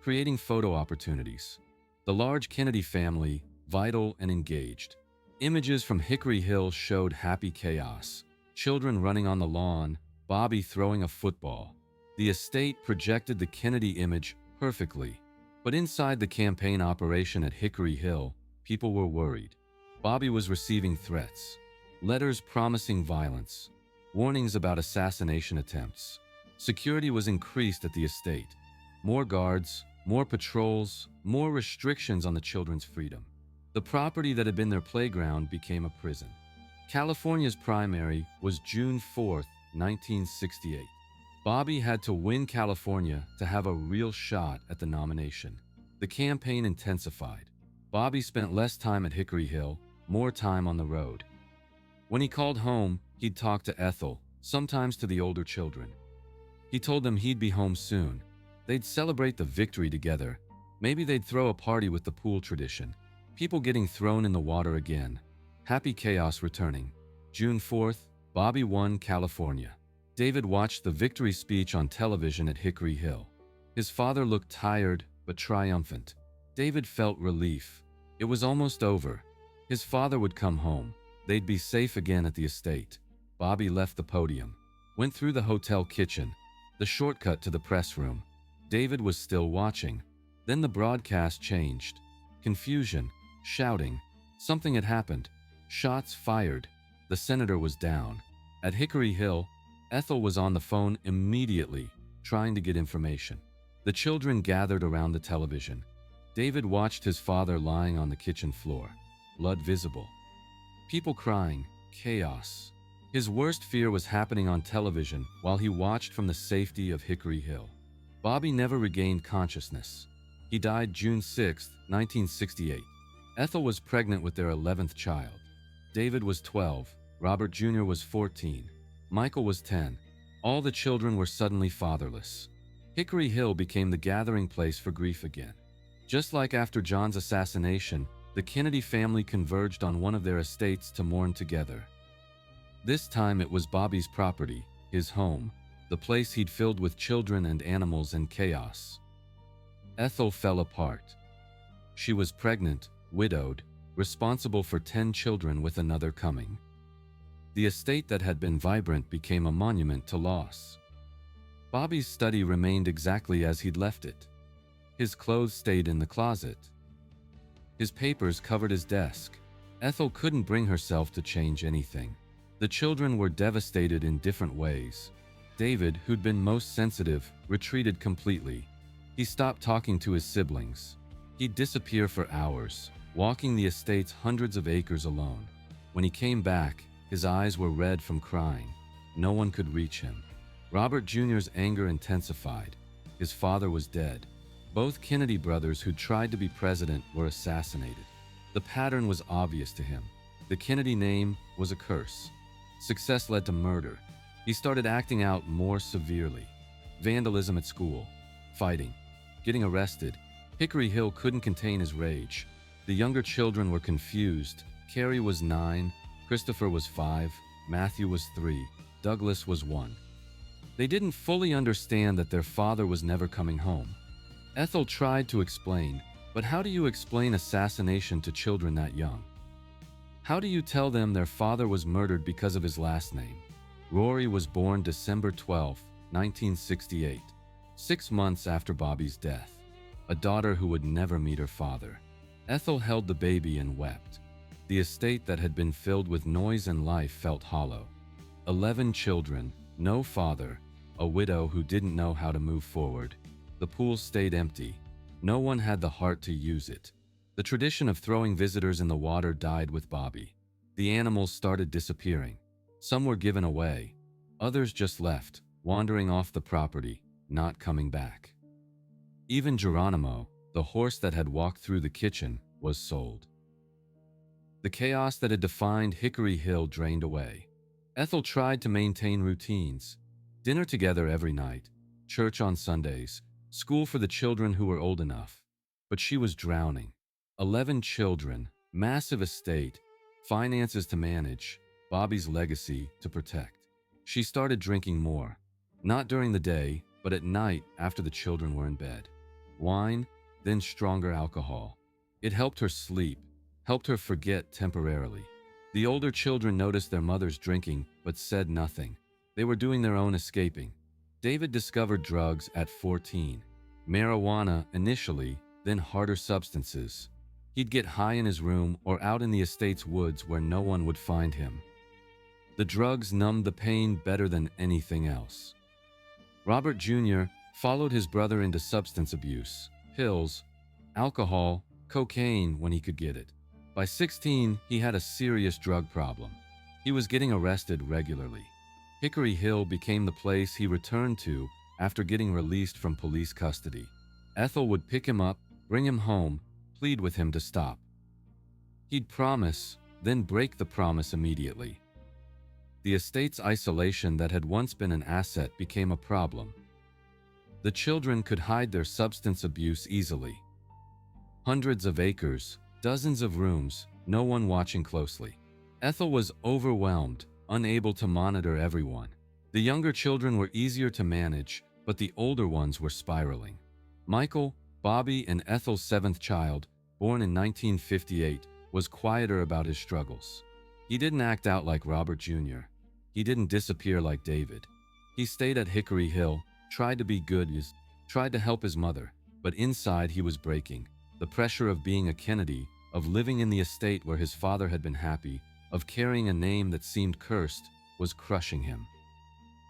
creating photo opportunities. The large Kennedy family, vital and engaged. Images from Hickory Hill showed happy chaos, children running on the lawn, Bobby throwing a football. The estate projected the Kennedy image perfectly. But inside the campaign operation at Hickory Hill, people were worried. Bobby was receiving threats, letters promising violence, warnings about assassination attempts. Security was increased at the estate. More guards, more patrols, more restrictions on the children's freedom. The property that had been their playground became a prison. California's primary was June 4, 1968. Bobby had to win California to have a real shot at the nomination. The campaign intensified. Bobby spent less time at Hickory Hill, more time on the road. When he called home, he'd talk to Ethel, sometimes to the older children. He told them he'd be home soon. They'd celebrate the victory together. Maybe they'd throw a party with the pool tradition. People getting thrown in the water again. Happy chaos returning. June 4th, Bobby won California. David watched the victory speech on television at Hickory Hill. His father looked tired but triumphant. David felt relief. It was almost over. His father would come home. They'd be safe again at the estate. Bobby left the podium, went through the hotel kitchen, the shortcut to the press room. David was still watching. Then the broadcast changed. Confusion, shouting. Something had happened. Shots fired. The senator was down. At Hickory Hill, Ethel was on the phone immediately, trying to get information. The children gathered around the television. David watched his father lying on the kitchen floor, blood visible. People crying, chaos. His worst fear was happening on television while he watched from the safety of Hickory Hill. Bobby never regained consciousness. He died June 6, 1968. Ethel was pregnant with their 11th child. David was 12, Robert Jr. was 14. Michael was 10. All the children were suddenly fatherless. Hickory Hill became the gathering place for grief again. Just like after John's assassination, the Kennedy family converged on one of their estates to mourn together. This time it was Bobby's property, his home, the place he'd filled with children and animals and chaos. Ethel fell apart. She was pregnant, widowed, responsible for 10 children with another coming. The estate that had been vibrant became a monument to loss. Bobby's study remained exactly as he'd left it. His clothes stayed in the closet. His papers covered his desk. Ethel couldn't bring herself to change anything. The children were devastated in different ways. David, who'd been most sensitive, retreated completely. He stopped talking to his siblings. He'd disappear for hours, walking the estate's hundreds of acres alone. When he came back, his eyes were red from crying. No one could reach him. Robert Jr.'s anger intensified. His father was dead. Both Kennedy brothers who tried to be president were assassinated. The pattern was obvious to him. The Kennedy name was a curse. Success led to murder. He started acting out more severely. Vandalism at school, fighting, getting arrested. Hickory Hill couldn't contain his rage. The younger children were confused. Carrie was 9, Christopher was 5, Matthew was 3, Douglas was 1. They didn't fully understand that their father was never coming home. Ethel tried to explain, but how do you explain assassination to children that young? How do you tell them their father was murdered because of his last name? Rory was born December 12, 1968, 6 months after Bobby's death, a daughter who would never meet her father. Ethel held the baby and wept. The estate that had been filled with noise and life felt hollow. 11 children, no father, a widow who didn't know how to move forward. The pool stayed empty. No one had the heart to use it. The tradition of throwing visitors in the water died with Bobby. The animals started disappearing. Some were given away. Others just left, wandering off the property, not coming back. Even Geronimo, the horse that had walked through the kitchen, was sold. The chaos that had defined Hickory Hill drained away. Ethel tried to maintain routines. Dinner together every night, church on Sundays, school for the children who were old enough. But she was drowning. 11 children, massive estate, finances to manage, Bobby's legacy to protect. She started drinking more. Not during the day, but at night after the children were in bed. Wine, then stronger alcohol. It helped her sleep, helped her forget temporarily. The older children noticed their mothers drinking, but said nothing. They were doing their own escaping. David discovered drugs at 14. Marijuana initially, then harder substances. He'd get high in his room or out in the estate's woods where no one would find him. The drugs numbed the pain better than anything else. Robert Jr. followed his brother into substance abuse, pills, alcohol, cocaine when he could get it. By 16, he had a serious drug problem. He was getting arrested regularly. Hickory Hill became the place he returned to after getting released from police custody. Ethel would pick him up, bring him home, plead with him to stop. He'd promise, then break the promise immediately. The estate's isolation that had once been an asset became a problem. The children could hide their substance abuse easily. Hundreds of acres, dozens of rooms, no one watching closely. Ethel was overwhelmed, unable to monitor everyone. The younger children were easier to manage, but the older ones were spiraling. Michael, Bobby, and Ethel's seventh child, born in 1958, was quieter about his struggles. He didn't act out like Robert Jr. He didn't disappear like David. He stayed at Hickory Hill, tried to be good, tried to help his mother, but inside he was breaking. The pressure of being a Kennedy, of living in the estate where his father had been happy, of carrying a name that seemed cursed, was crushing him.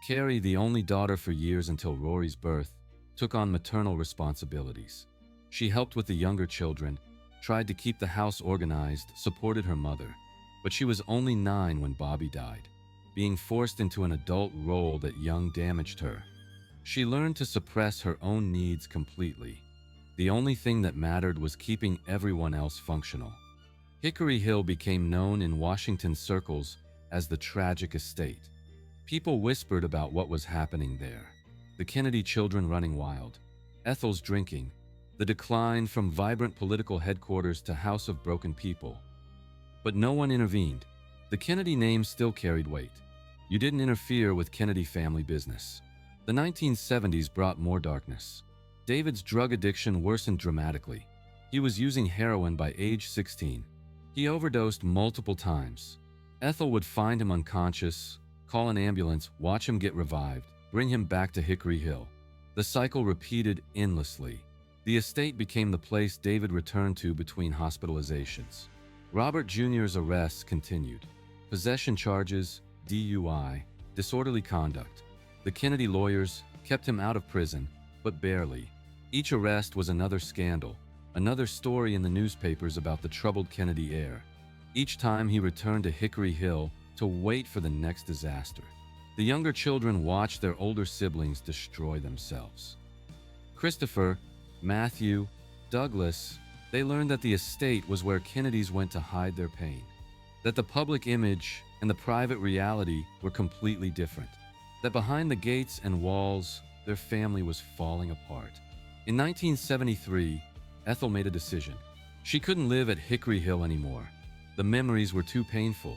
Carrie, the only daughter for years until Rory's birth, took on maternal responsibilities. She helped with the younger children, tried to keep the house organized, supported her mother. But she was only 9 when Bobby died. Being forced into an adult role that young damaged her. She learned to suppress her own needs completely. The only thing that mattered was keeping everyone else functional. Hickory Hill became known in Washington circles as the tragic estate. People whispered about what was happening there. The Kennedy children running wild, Ethel's drinking, the decline from vibrant political headquarters to House of Broken People. But no one intervened. The Kennedy name still carried weight. You didn't interfere with Kennedy family business. The 1970s brought more darkness. David's drug addiction worsened dramatically. He was using heroin by age 16. He overdosed multiple times. Ethel would find him unconscious, call an ambulance, watch him get revived, bring him back to Hickory Hill. The cycle repeated endlessly. The estate became the place David returned to between hospitalizations. Robert Jr.'s arrests continued. Possession charges, DUI, disorderly conduct. The Kennedy lawyers kept him out of prison, but barely. Each arrest was another scandal, another story in the newspapers about the troubled Kennedy heir. Each time he returned to Hickory Hill to wait for the next disaster. The younger children watched their older siblings destroy themselves. Christopher, Matthew, Douglas, they learned that the estate was where Kennedys went to hide their pain. That the public image and the private reality were completely different. That behind the gates and walls, their family was falling apart. In 1973, Ethel made a decision. She couldn't live at Hickory Hill anymore. The memories were too painful.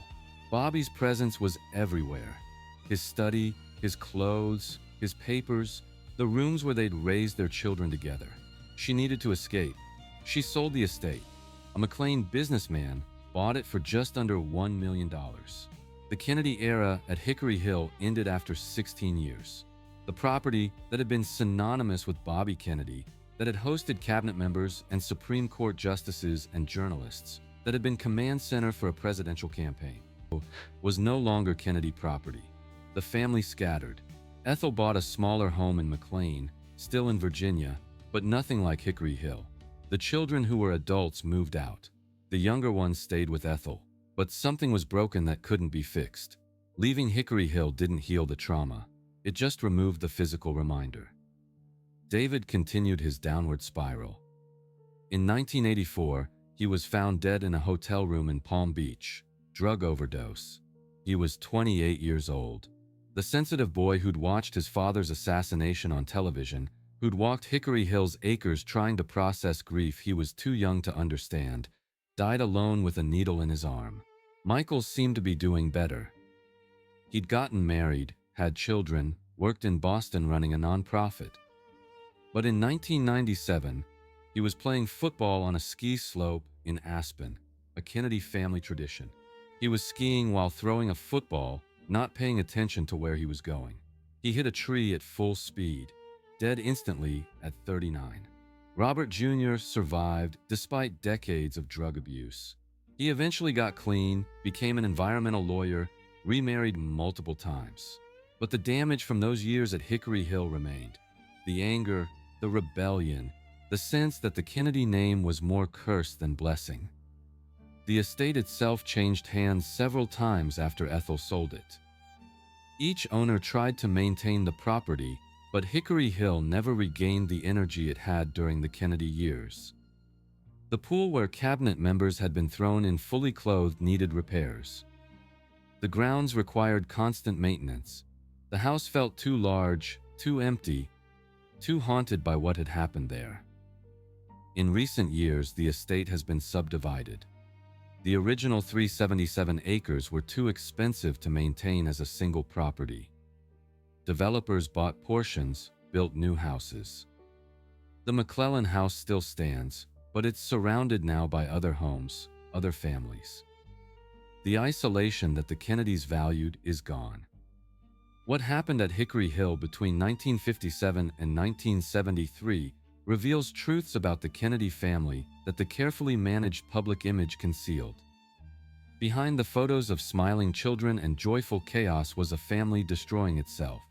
Bobby's presence was everywhere. His study, his clothes, his papers, the rooms where they'd raised their children together. She needed to escape. She sold the estate. A McLean businessman bought it for just under $1 million. The Kennedy era at Hickory Hill ended after 16 years. The property that had been synonymous with Bobby Kennedy, that had hosted cabinet members and Supreme Court justices and journalists, that had been command center for a presidential campaign, was no longer Kennedy property. The family scattered. Ethel bought a smaller home in McLean, still in Virginia, but nothing like Hickory Hill. The children who were adults moved out. The younger ones stayed with Ethel, but something was broken that couldn't be fixed. Leaving Hickory Hill didn't heal the trauma. It just removed the physical reminder. David continued his downward spiral. In 1984, he was found dead in a hotel room in Palm Beach, drug overdose. He was 28 years old. The sensitive boy who'd watched his father's assassination on television, who'd walked Hickory Hill's acres trying to process grief he was too young to understand, died alone with a needle in his arm. Michael seemed to be doing better. He'd gotten married, had children, worked in Boston running a nonprofit. But in 1997, he was playing football on a ski slope in Aspen, a Kennedy family tradition. He was skiing while throwing a football, not paying attention to where he was going. He hit a tree at full speed, dead instantly at 39. Robert Jr. survived despite decades of drug abuse. He eventually got clean, became an environmental lawyer, remarried multiple times. But the damage from those years at Hickory Hill remained. The anger, the rebellion, the sense that the Kennedy name was more curse than blessing. The estate itself changed hands several times after Ethel sold it. Each owner tried to maintain the property, but Hickory Hill never regained the energy it had during the Kennedy years. The pool where cabinet members had been thrown in fully clothed needed repairs. The grounds required constant maintenance. The house felt too large, too empty, too haunted by what had happened there. In recent years, the estate has been subdivided. The original 377 acres were too expensive to maintain as a single property. Developers bought portions, built new houses. The McClellan house still stands, but it's surrounded now by other homes, other families. The isolation that the Kennedys valued is gone. What happened at Hickory Hill between 1957 and 1973 reveals truths about the Kennedy family that the carefully managed public image concealed. Behind the photos of smiling children and joyful chaos was a family destroying itself.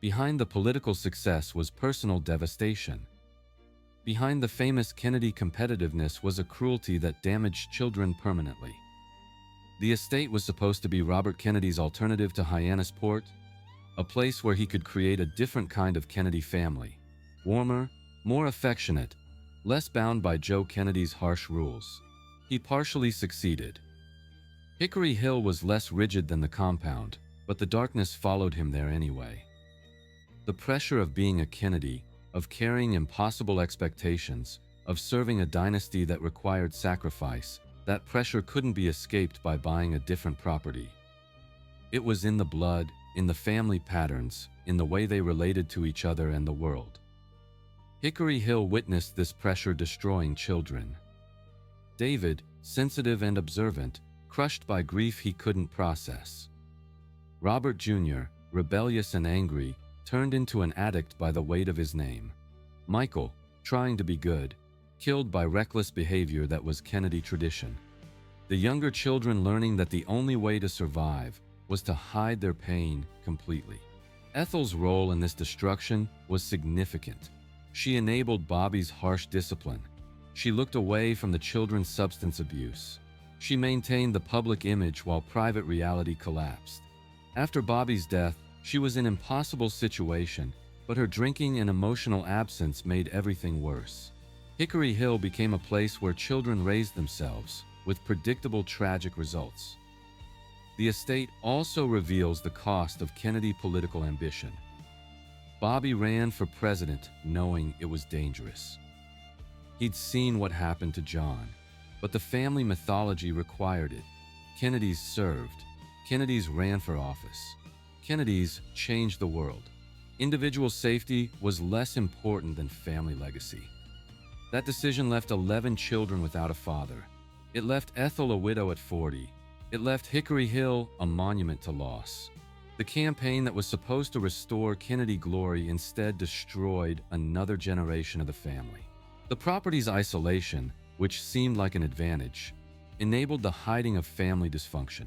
Behind the political success was personal devastation. Behind the famous Kennedy competitiveness was a cruelty that damaged children permanently. The estate was supposed to be Robert Kennedy's alternative to Hyannisport, a place where he could create a different kind of Kennedy family, warmer, more affectionate, less bound by Joe Kennedy's harsh rules. He partially succeeded. Hickory Hill was less rigid than the compound, but the darkness followed him there anyway. The pressure of being a Kennedy, of carrying impossible expectations, of serving a dynasty that required sacrifice, that pressure couldn't be escaped by buying a different property. It was in the blood, in the family patterns, in the way they related to each other and the world. Hickory Hill witnessed this pressure destroying children. David, sensitive and observant, crushed by grief he couldn't process. Robert Jr., rebellious and angry, turned into an addict by the weight of his name. Michael, trying to be good, killed by reckless behavior that was Kennedy tradition. The younger children learning that the only way to survive was to hide their pain completely. Ethel's role in this destruction was significant. She enabled Bobby's harsh discipline. She looked away from the children's substance abuse. She maintained the public image while private reality collapsed. After Bobby's death, she was in an impossible situation, but her drinking and emotional absence made everything worse. Hickory Hill became a place where children raised themselves, with predictable tragic results. The estate also reveals the cost of Kennedy political ambition. Bobby ran for president knowing it was dangerous. He'd seen what happened to John, but the family mythology required it. Kennedys served. Kennedys ran for office. Kennedys changed the world. Individual safety was less important than family legacy. That decision left 11 children without a father. It left Ethel a widow at 40. It left Hickory Hill a monument to loss. The campaign that was supposed to restore Kennedy glory instead destroyed another generation of the family. The property's isolation, which seemed like an advantage, enabled the hiding of family dysfunction.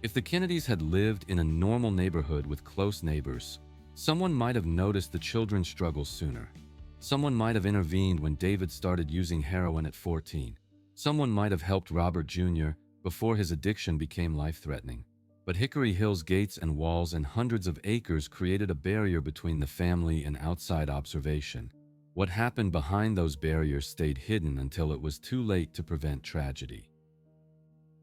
If the Kennedys had lived in a normal neighborhood with close neighbors, someone might have noticed the children's struggles sooner. Someone might have intervened when David started using heroin at 14. Someone might have helped Robert Jr. before his addiction became life-threatening. But Hickory Hill's gates and walls and hundreds of acres created a barrier between the family and outside observation. What happened behind those barriers stayed hidden until it was too late to prevent tragedy.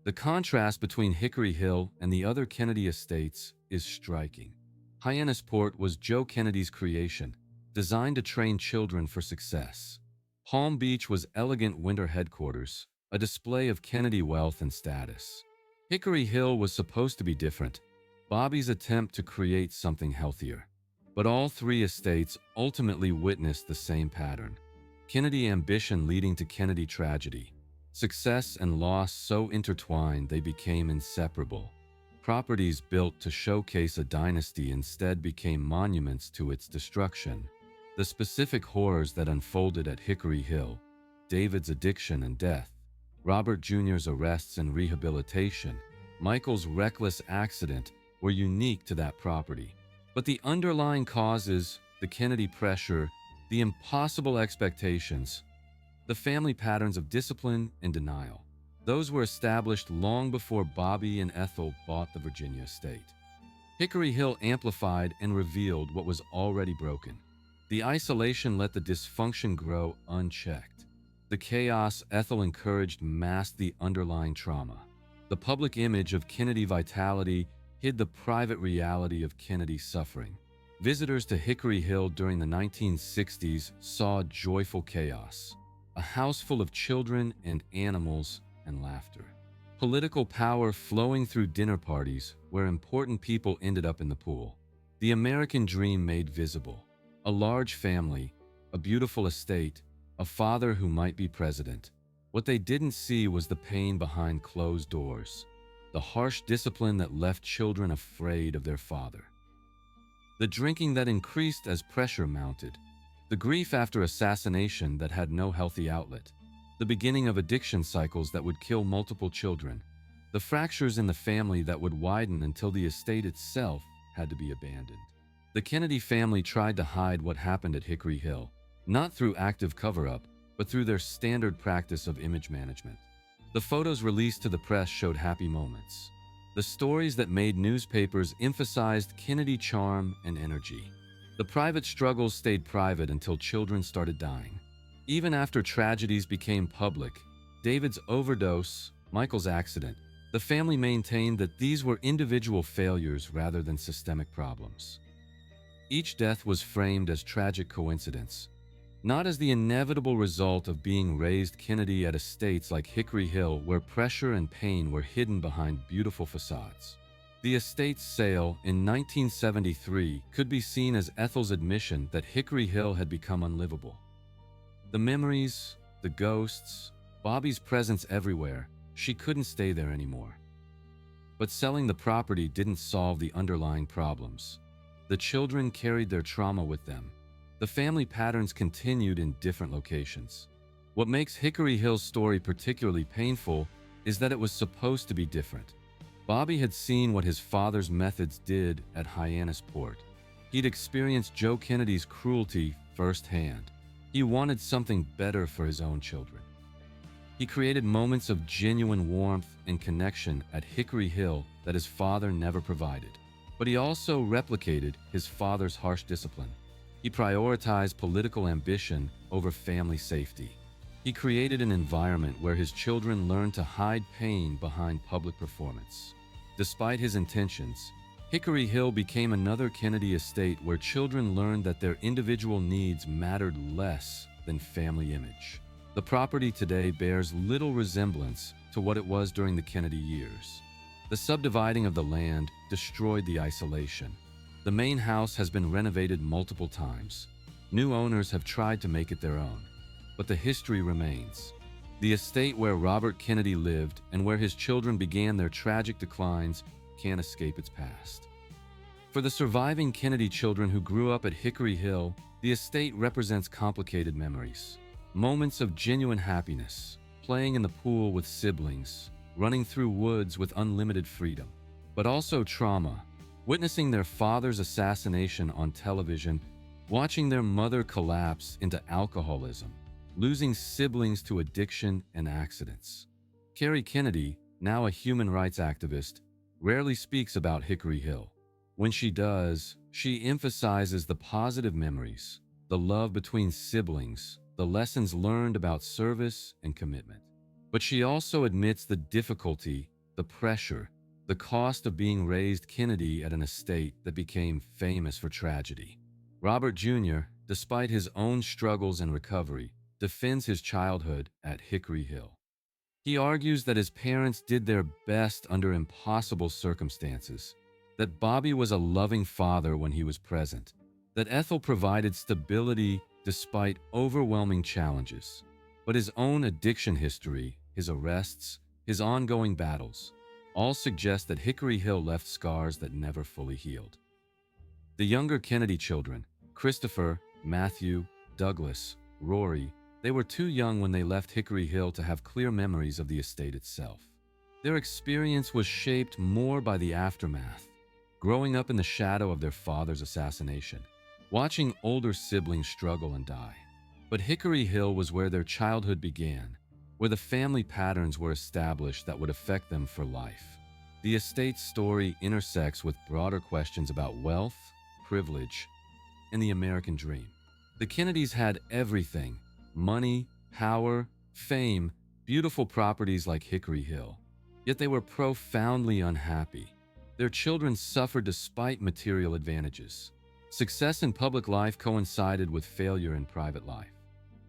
The contrast between Hickory Hill and the other Kennedy estates is striking. Hyannisport was Joe Kennedy's creation, designed to train children for success. Palm Beach was elegant winter headquarters, a display of Kennedy wealth and status. Hickory Hill was supposed to be different, Bobby's attempt to create something healthier. But all three estates ultimately witnessed the same pattern. Kennedy ambition leading to Kennedy tragedy. Success and loss so intertwined they became inseparable. Properties built to showcase a dynasty instead became monuments to its destruction. The specific horrors that unfolded at Hickory Hill, David's addiction and death, Robert Jr.'s arrests and rehabilitation, Michael's reckless accident, were unique to that property. But the underlying causes, the Kennedy pressure, the impossible expectations, the family patterns of discipline and denial, those were established long before Bobby and Ethel bought the Virginia estate. Hickory Hill amplified and revealed what was already broken. The isolation let the dysfunction grow unchecked. The chaos Ethel encouraged masked the underlying trauma. The public image of Kennedy vitality hid the private reality of Kennedy's suffering. Visitors to Hickory Hill during the 1960s saw joyful chaos, a house full of children and animals and laughter. Political power flowing through dinner parties where important people ended up in the pool. The American dream made visible. A large family, a beautiful estate, a father who might be president. What they didn't see was the pain behind closed doors, the harsh discipline that left children afraid of their father, the drinking that increased as pressure mounted, the grief after assassination that had no healthy outlet, the beginning of addiction cycles that would kill multiple children, the fractures in the family that would widen until the estate itself had to be abandoned. The Kennedy family tried to hide what happened at Hickory Hill, not through active cover-up, but through their standard practice of image management. The photos released to the press showed happy moments. The stories that made newspapers emphasized Kennedy charm and energy. The private struggles stayed private until children started dying. Even after tragedies became public, David's overdose, Michael's accident, the family maintained that these were individual failures rather than systemic problems. Each death was framed as tragic coincidence, not as the inevitable result of being raised Kennedy at estates like Hickory Hill where pressure and pain were hidden behind beautiful facades. The estate's sale in 1973 could be seen as Ethel's admission that Hickory Hill had become unlivable. The memories, the ghosts, Bobby's presence everywhere, she couldn't stay there anymore. But selling the property didn't solve the underlying problems. The children carried their trauma with them. The family patterns continued in different locations. What makes Hickory Hill's story particularly painful is that it was supposed to be different. Bobby had seen what his father's methods did at Hyannisport. He'd experienced Joe Kennedy's cruelty firsthand. He wanted something better for his own children. He created moments of genuine warmth and connection at Hickory Hill that his father never provided. But he also replicated his father's harsh discipline. He prioritized political ambition over family safety. He created an environment where his children learned to hide pain behind public performance. Despite his intentions, Hickory Hill became another Kennedy estate where children learned that their individual needs mattered less than family image. The property today bears little resemblance to what it was during the Kennedy years. The subdividing of the land destroyed the isolation. The main house has been renovated multiple times. New owners have tried to make it their own, but the history remains. The estate where Robert Kennedy lived and where his children began their tragic declines can't escape its past. For the surviving Kennedy children who grew up at Hickory Hill, the estate represents complicated memories. Moments of genuine happiness, playing in the pool with siblings, running through woods with unlimited freedom, but also trauma, witnessing their father's assassination on television, watching their mother collapse into alcoholism, losing siblings to addiction and accidents. Carrie Kennedy, now a human rights activist, rarely speaks about Hickory Hill. When she does, she emphasizes the positive memories, the love between siblings, the lessons learned about service and commitment. But she also admits the difficulty the pressure, the cost of being raised Kennedy at an estate that became famous for tragedy. Robert Jr., despite his own struggles and recovery, defends his childhood at Hickory Hill. He argues that his parents did their best under impossible circumstances, that Bobby was a loving father when he was present, that Ethel provided stability despite overwhelming challenges. But his own addiction history, his arrests, his ongoing battles, all suggest that Hickory Hill left scars that never fully healed. The younger Kennedy children, Christopher, Matthew, Douglas, Rory, they were too young when they left Hickory Hill to have clear memories of the estate itself. Their experience was shaped more by the aftermath, growing up in the shadow of their father's assassination, watching older siblings struggle and die. But Hickory Hill was where their childhood began, where the family patterns were established that would affect them for life. The estate's story intersects with broader questions about wealth, privilege, and the American dream. The Kennedys had everything: money, power, fame, beautiful properties like Hickory Hill. Yet they were profoundly unhappy. Their children suffered despite material advantages. Success in public life coincided with failure in private life.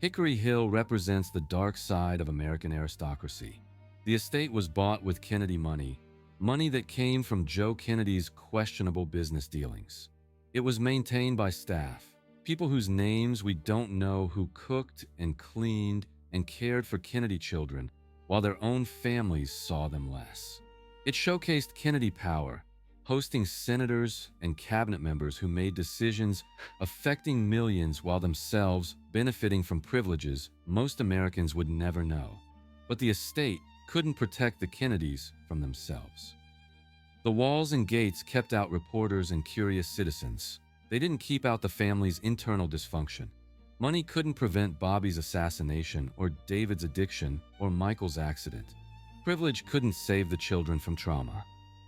Hickory Hill represents the dark side of American aristocracy. The estate was bought with Kennedy money, money that came from Joe Kennedy's questionable business dealings. It was maintained by staff, people whose names we don't know, who cooked and cleaned and cared for Kennedy children while their own families saw them less. It showcased Kennedy power, hosting senators and cabinet members who made decisions affecting millions while themselves benefiting from privileges most Americans would never know. But the estate couldn't protect the Kennedys from themselves. The walls and gates kept out reporters and curious citizens. They didn't keep out the family's internal dysfunction. Money couldn't prevent Bobby's assassination or David's addiction or Michael's accident. Privilege couldn't save the children from trauma.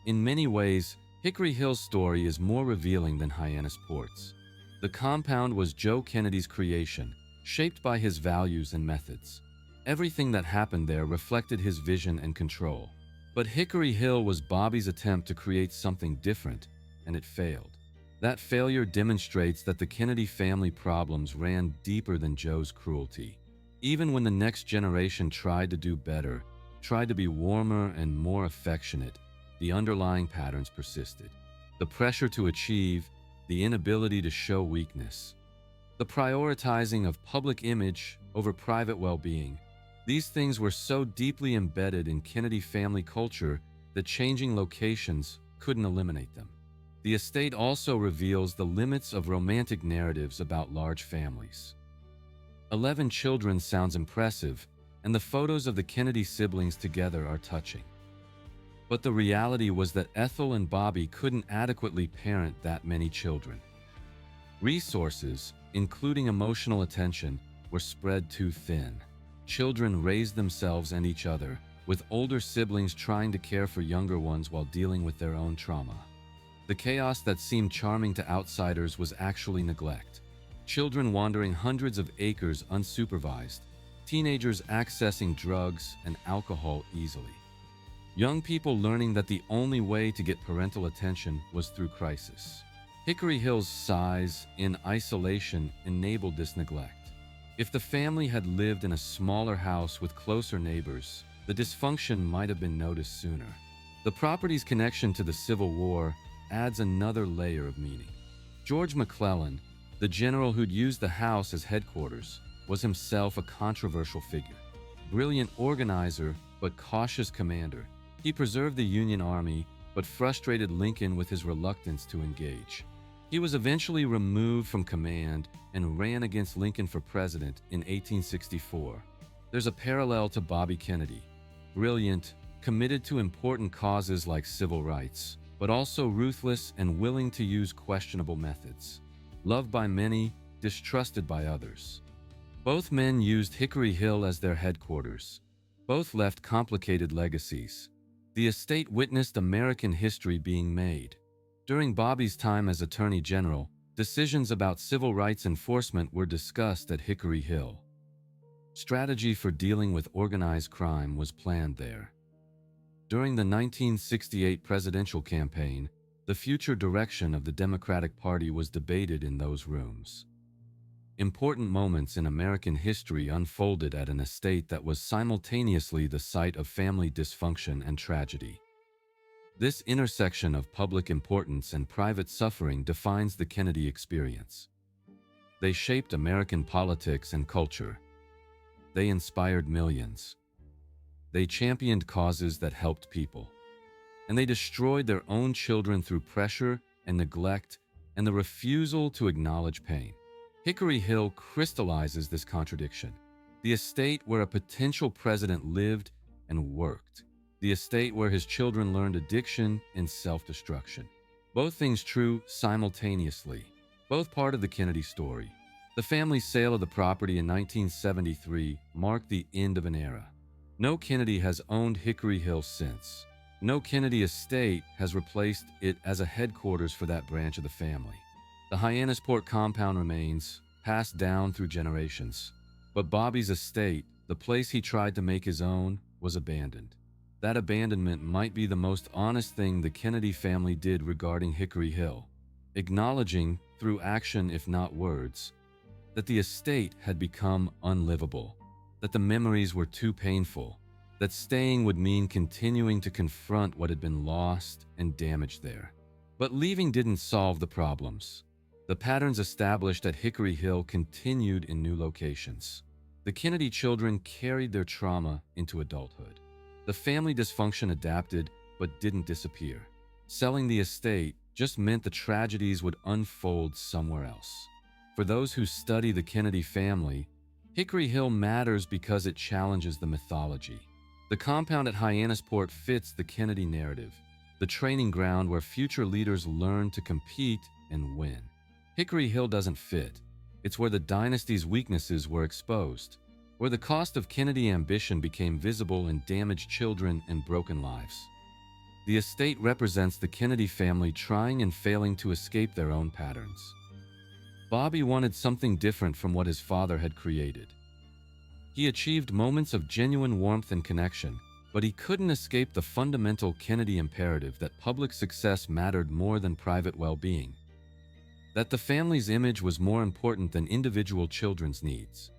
In many ways, Hickory Hill's story is more revealing than Hyannis Port's. The compound was Joe Kennedy's creation, shaped by his values and methods. Everything that happened there reflected his vision and control. But Hickory Hill was Bobby's attempt to create something different, and it failed. That failure demonstrates that the Kennedy family problems ran deeper than Joe's cruelty. Even when the next generation tried to do better, tried to be warmer and more affectionate, the underlying patterns persisted. The pressure to achieve, the inability to show weakness, the prioritizing of public image over private well-being. These things were so deeply embedded in Kennedy family culture that changing locations couldn't eliminate them. The estate also reveals the limits of romantic narratives about large families. 11 children sounds impressive, and the photos of the Kennedy siblings together are touching. But the reality was that Ethel and Bobby couldn't adequately parent that many children. Resources, including emotional attention, were spread too thin. Children raised themselves and each other, with older siblings trying to care for younger ones while dealing with their own trauma. The chaos that seemed charming to outsiders was actually neglect. Children wandering hundreds of acres unsupervised, teenagers accessing drugs and alcohol easily. Young people learning that the only way to get parental attention was through crisis. Hickory Hill's size in isolation enabled this neglect. If the family had lived in a smaller house with closer neighbors, the dysfunction might have been noticed sooner. The property's connection to the Civil War adds another layer of meaning. George McClellan, the general who'd used the house as headquarters, was himself a controversial figure. Brilliant organizer, but cautious commander, he preserved the Union Army, but frustrated Lincoln with his reluctance to engage. He was eventually removed from command and ran against Lincoln for president in 1864. There's a parallel to Bobby Kennedy. Brilliant, committed to important causes like civil rights, but also ruthless and willing to use questionable methods. Loved by many, distrusted by others. Both men used Hickory Hill as their headquarters. Both left complicated legacies. The estate witnessed American history being made. During Bobby's time as Attorney General, decisions about civil rights enforcement were discussed at Hickory Hill. Strategy for dealing with organized crime was planned there. During the 1968 presidential campaign, the future direction of the Democratic Party was debated in those rooms. Important moments in American history unfolded at an estate that was simultaneously the site of family dysfunction and tragedy. This intersection of public importance and private suffering defines the Kennedy experience. They shaped American politics and culture. They inspired millions. They championed causes that helped people. And they destroyed their own children through pressure and neglect and the refusal to acknowledge pain. Hickory Hill crystallizes this contradiction. The estate where a potential president lived and worked. The estate where his children learned addiction and self-destruction. Both things true simultaneously. Both part of the Kennedy story. The family's sale of the property in 1973 marked the end of an era. No Kennedy has owned Hickory Hill since. No Kennedy estate has replaced it as a headquarters for that branch of the family. The Hyannisport compound remains, passed down through generations. But Bobby's estate, the place he tried to make his own, was abandoned. That abandonment might be the most honest thing the Kennedy family did regarding Hickory Hill, acknowledging, through action if not words, that the estate had become unlivable, that the memories were too painful, that staying would mean continuing to confront what had been lost and damaged there. But leaving didn't solve the problems. The patterns established at Hickory Hill continued in new locations. The Kennedy children carried their trauma into adulthood. The family dysfunction adapted but didn't disappear. Selling the estate just meant the tragedies would unfold somewhere else. For those who study the Kennedy family, Hickory Hill matters because it challenges the mythology. The compound at Hyannisport fits the Kennedy narrative, the training ground where future leaders learn to compete and win. Hickory Hill doesn't fit. It's where the dynasty's weaknesses were exposed, where the cost of Kennedy ambition became visible in damaged children and broken lives. The estate represents the Kennedy family trying and failing to escape their own patterns. Bobby wanted something different from what his father had created. He achieved moments of genuine warmth and connection, but he couldn't escape the fundamental Kennedy imperative that public success mattered more than private well-being, that the family's image was more important than individual children's needs.